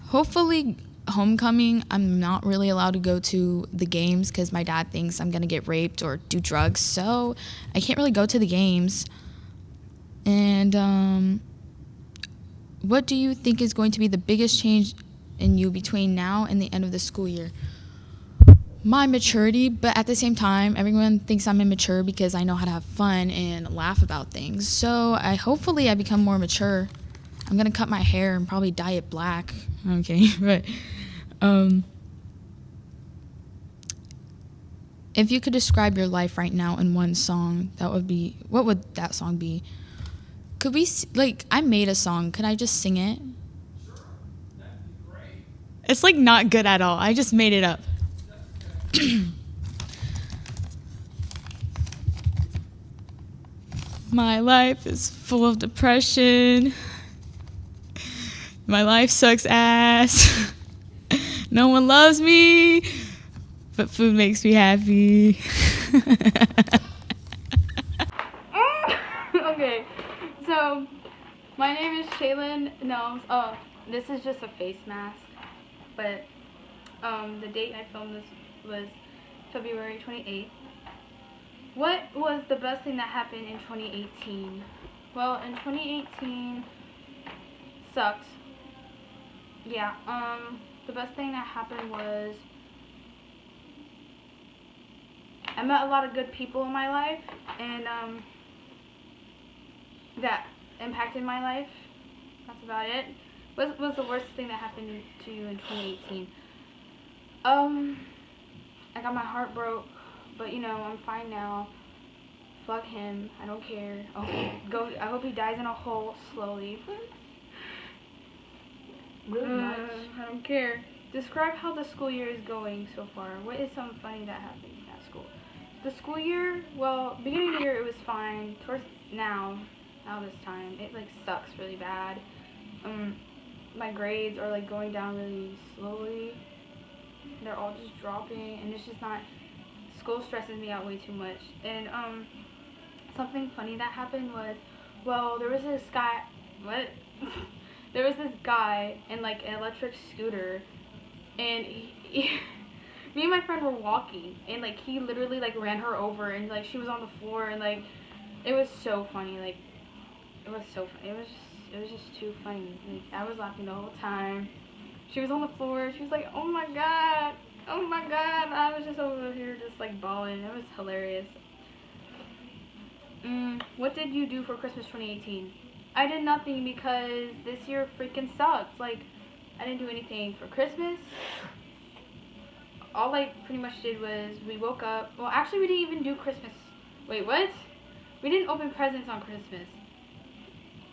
Hopefully homecoming. I'm not really allowed to go to the games because my dad thinks I'm going to get raped or do drugs. So I can't really go to the games. And what do you think is going to be the biggest change in you between now and the end of the school year? My maturity, but at the same time, everyone thinks I'm immature because I know how to have fun and laugh about things. So hopefully I become more mature. I'm gonna cut my hair and probably dye it black. Okay, but if you could describe your life right now in one song, what would that song be? Could we, I made a song. Could I just sing it? Sure. That'd be great. It's, like, not good at all. I just made it up. My life is full of depression. My life sucks ass. No one loves me, but food makes me happy. Okay. So, my name is Shaylin Gnomes. Oh, this is just a face mask, but the date I filmed this was February 28th. What was the best thing that happened in 2018? Well, in 2018 sucked. Yeah, the best thing that happened was I met a lot of good people in my life, and that impacted my life. That's about it. What was the worst thing that happened to you in 2018? I got my heart broke, but you know, I'm fine now. Fuck him. I don't care. I hope he dies in a hole slowly. Really much. I don't care. Describe how the school year is going so far. What is something funny that happened at school? The school year, well, beginning of the year it was fine. Towards now this time, it like sucks really bad. My grades are like going down really slowly. They're all just dropping, and it's just not, school stresses me out way too much. And something funny that happened was, well, there was this guy, there was this guy in like an electric scooter, and me and my friend were walking, and like he literally like ran her over, and like she was on the floor, and like it was so funny. Like, it was so funny. It was just it was just too funny. Like, I was laughing the whole time. She was on the floor. She was like, oh my god. Oh my god. I was just over here just like bawling. It was hilarious. What did you do for Christmas 2018? I did nothing because this year freaking sucked. Like, I didn't do anything for Christmas. All I pretty much did was we woke up. Well, actually, we didn't even do Christmas. Wait, what? We didn't open presents on Christmas.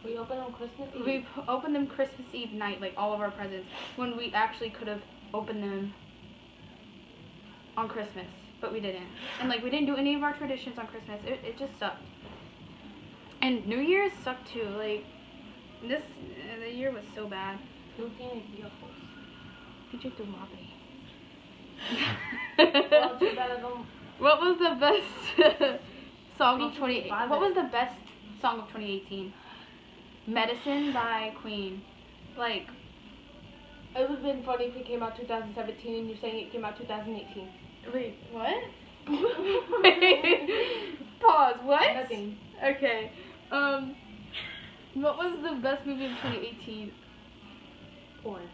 We opened on Christmas Eve. We opened them Christmas Eve night, like all of our presents, when we actually could have opened them on Christmas, but we didn't. And like we didn't do any of our traditions on Christmas. It just sucked. And New Year's sucked too. Like the year was so bad. DJ tu madre. What was the best song of 2018? What was the best song of 2018? Medicine by Queen. Like, it would have been funny if it came out 2017 and you're saying it came out 2018. Wait, what? Pause. What? Nothing. Okay. What was the best movie of 2018? Porn.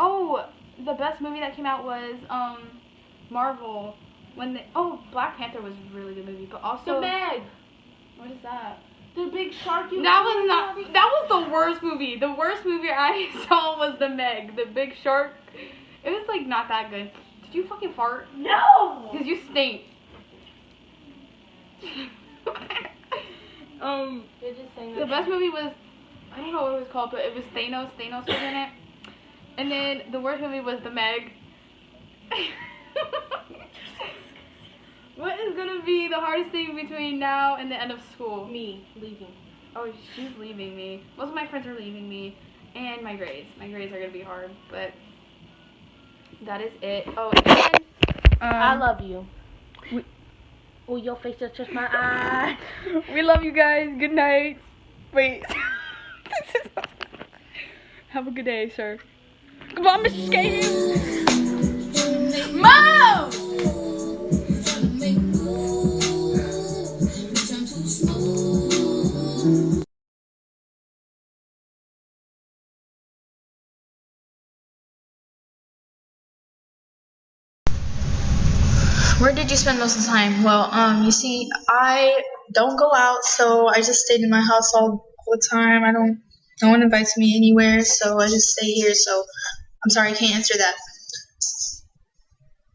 Oh, the best movie that came out was Marvel. Black Panther was a really good movie, but also The Meg. What is that? The big shark. That was the worst movie. The worst movie I saw was The Meg, the big shark. It was like not that good. Did you fucking fart? No. Because you stink. You're just saying The best movie was, I don't know what it was called, but it was Thanos. Thanos was in it. And then the worst movie was The Meg. What is gonna be the hardest thing between now and the end of school? Me leaving. Oh, she's leaving me. Most of my friends are leaving me. And my grades. My grades are gonna be hard, but that is it. Oh, and I love you. Oh, your face just touched my eye. We love you guys. Good night. Wait. Have a good day, sir. Come on, Mr. Skating. Mom! Where did you spend most of the time? Well, you see, I don't go out, so I just stayed in my house all the time. No one invites me anywhere, so I just stay here, so I'm sorry I can't answer that.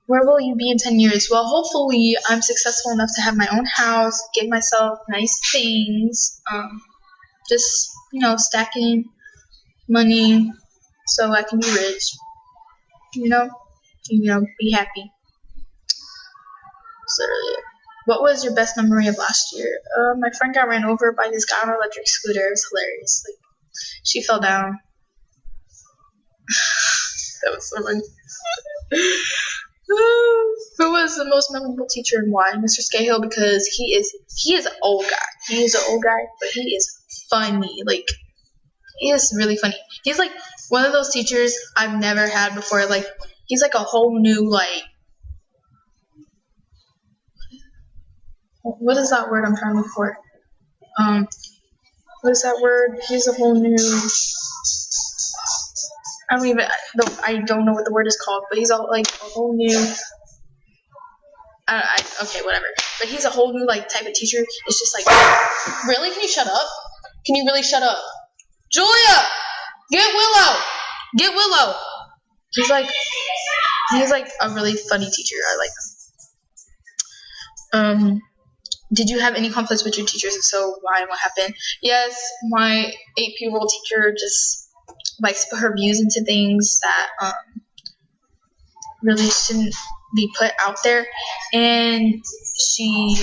Where will you be in 10 years? Well, hopefully I'm successful enough to have my own house, give myself nice things, just, stacking money so I can be rich, be happy. That's literally it. What was your best memory of last year? My friend got ran over by this guy on an electric scooter. It was hilarious. Like, she fell down. That was so funny. Who was the most memorable teacher and why? Mr. Scahill, because he is an old guy. He is an old guy, but he is funny. Like, he is really funny. He's like one of those teachers I've never had before. Like, he's like a whole new, like, what is that word I'm trying to look for? What is that word? He's a whole new. I don't know what the word is called, but he's a whole new. Okay, whatever. But he's a whole new type of teacher. It's just like, really? Can you shut up? Can you really shut up? Julia, get Willow. Get Willow. He's like a really funny teacher. I like him. Did you have any conflicts with your teachers? If so, why and what happened? Yes, my AP role teacher just likes to put her views into things that really shouldn't be put out there, and she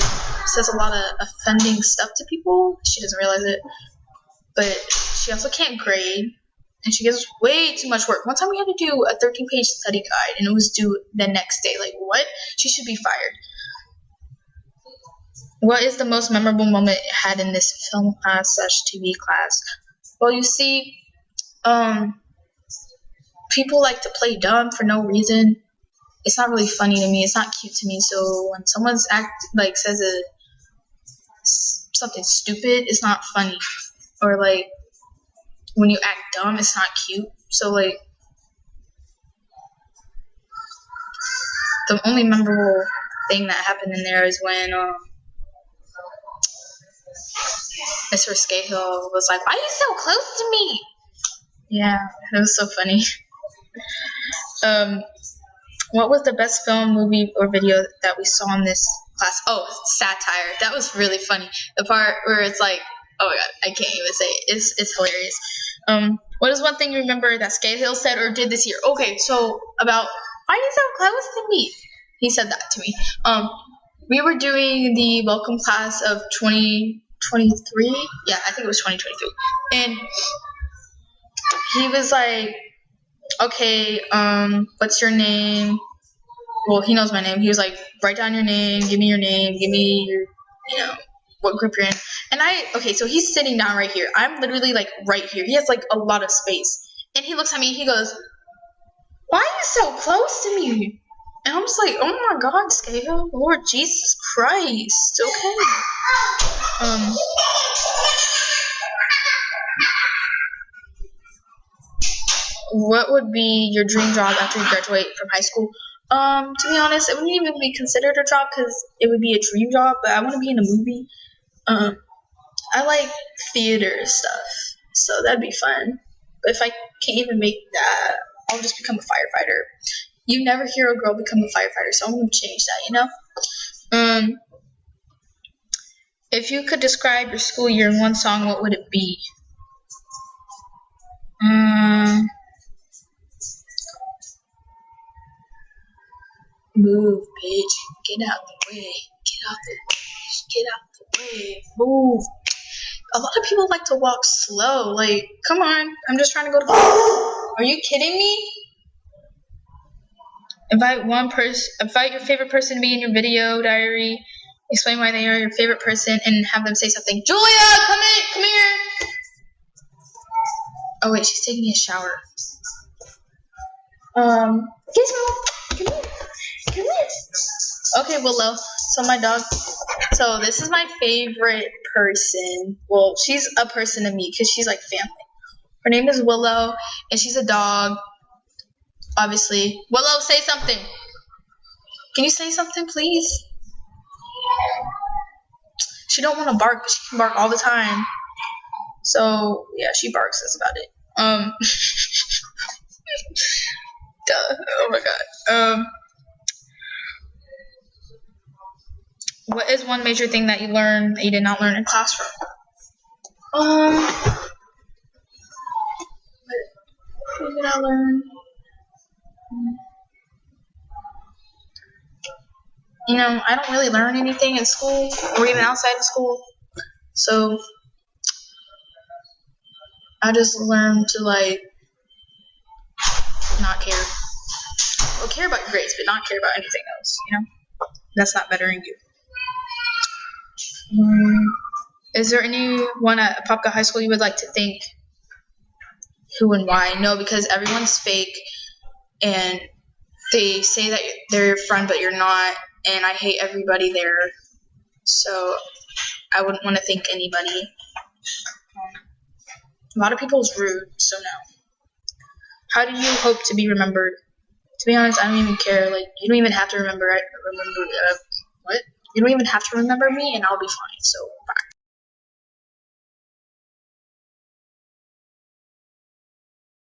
says a lot of offending stuff to people. She doesn't realize it, but she also can't grade, and she gives way too much work. One time we had to do a 13-page study guide, and it was due the next day. Like, what? She should be fired. What is the most memorable moment you had in this film class / TV class? Well, you see, people like to play dumb for no reason. it's not really funny to me. It's not cute to me. So when someone's says something stupid, it's not funny. Or like when you act dumb, it's not cute. So like the only memorable thing that happened in there is when Mr. Scahill was like, "Why are you so close to me?" Yeah, it was so funny. What was the best film, movie, or video that we saw in this class? Oh, satire. That was really funny. The part where it's like, oh my god, I can't even say it. It's hilarious. What is one thing you remember that Scahill said or did this year? Okay, so about, why are you so close to me? He said that to me. We were doing the welcome class of 2023. Yeah, I think it was 2023. And he was like, okay, what's your name? Well, he knows my name. He was like, write down your name, give me your name, give me your, what group you're in. And so he's sitting down right here. I'm literally like right here. He has like a lot of space. And he looks at me, he goes, why are you so close to me? And I'm just like, oh my god, Scahill, Lord Jesus Christ, okay. What would be your dream job after you graduate from high school? To be honest, it wouldn't even be considered a job because it would be a dream job, but I want to be in a movie. I like theater stuff, so that'd be fun. But if I can't even make that, I'll just become a firefighter. You never hear a girl become a firefighter, so I'm going to change that, If you could describe your school year in one song, what would it be? Move, bitch. Get out the way. Get out the way. Get out the way. Move. A lot of people like to walk slow. Like, come on. I'm just trying to go to class. Are you kidding me? Invite your favorite person to be in your video diary. Explain why they are your favorite person and have them say something. Julia, come here. Oh wait, she's taking a shower. Gizmo, come here. Okay, Willow. So my dog. So this is my favorite person. Well, she's a person to me because she's like family. Her name is Willow, and she's a dog. Obviously, Willow, say something. Can you say something, please? She don't want to bark, but she can bark all the time. So yeah, she barks. That's about it. Duh. Oh my god. What is one major thing that you learned that you did not learn in classroom? What did I learn? I don't really learn anything in school or even outside of school. So I just learned to not care. Well, care about your grades, but not care about anything else, That's not bettering you. Is there anyone at Apopka High School you would like to thank? Who and why? No, because everyone's fake and they say that they're your friend, but you're not, and I hate everybody there. So I wouldn't want to thank anybody. A lot of people is rude, so no. How do you hope to be remembered? To be honest, I don't even care. Like, you don't even have to remember. What? You don't even have to remember me, and I'll be fine. So bye.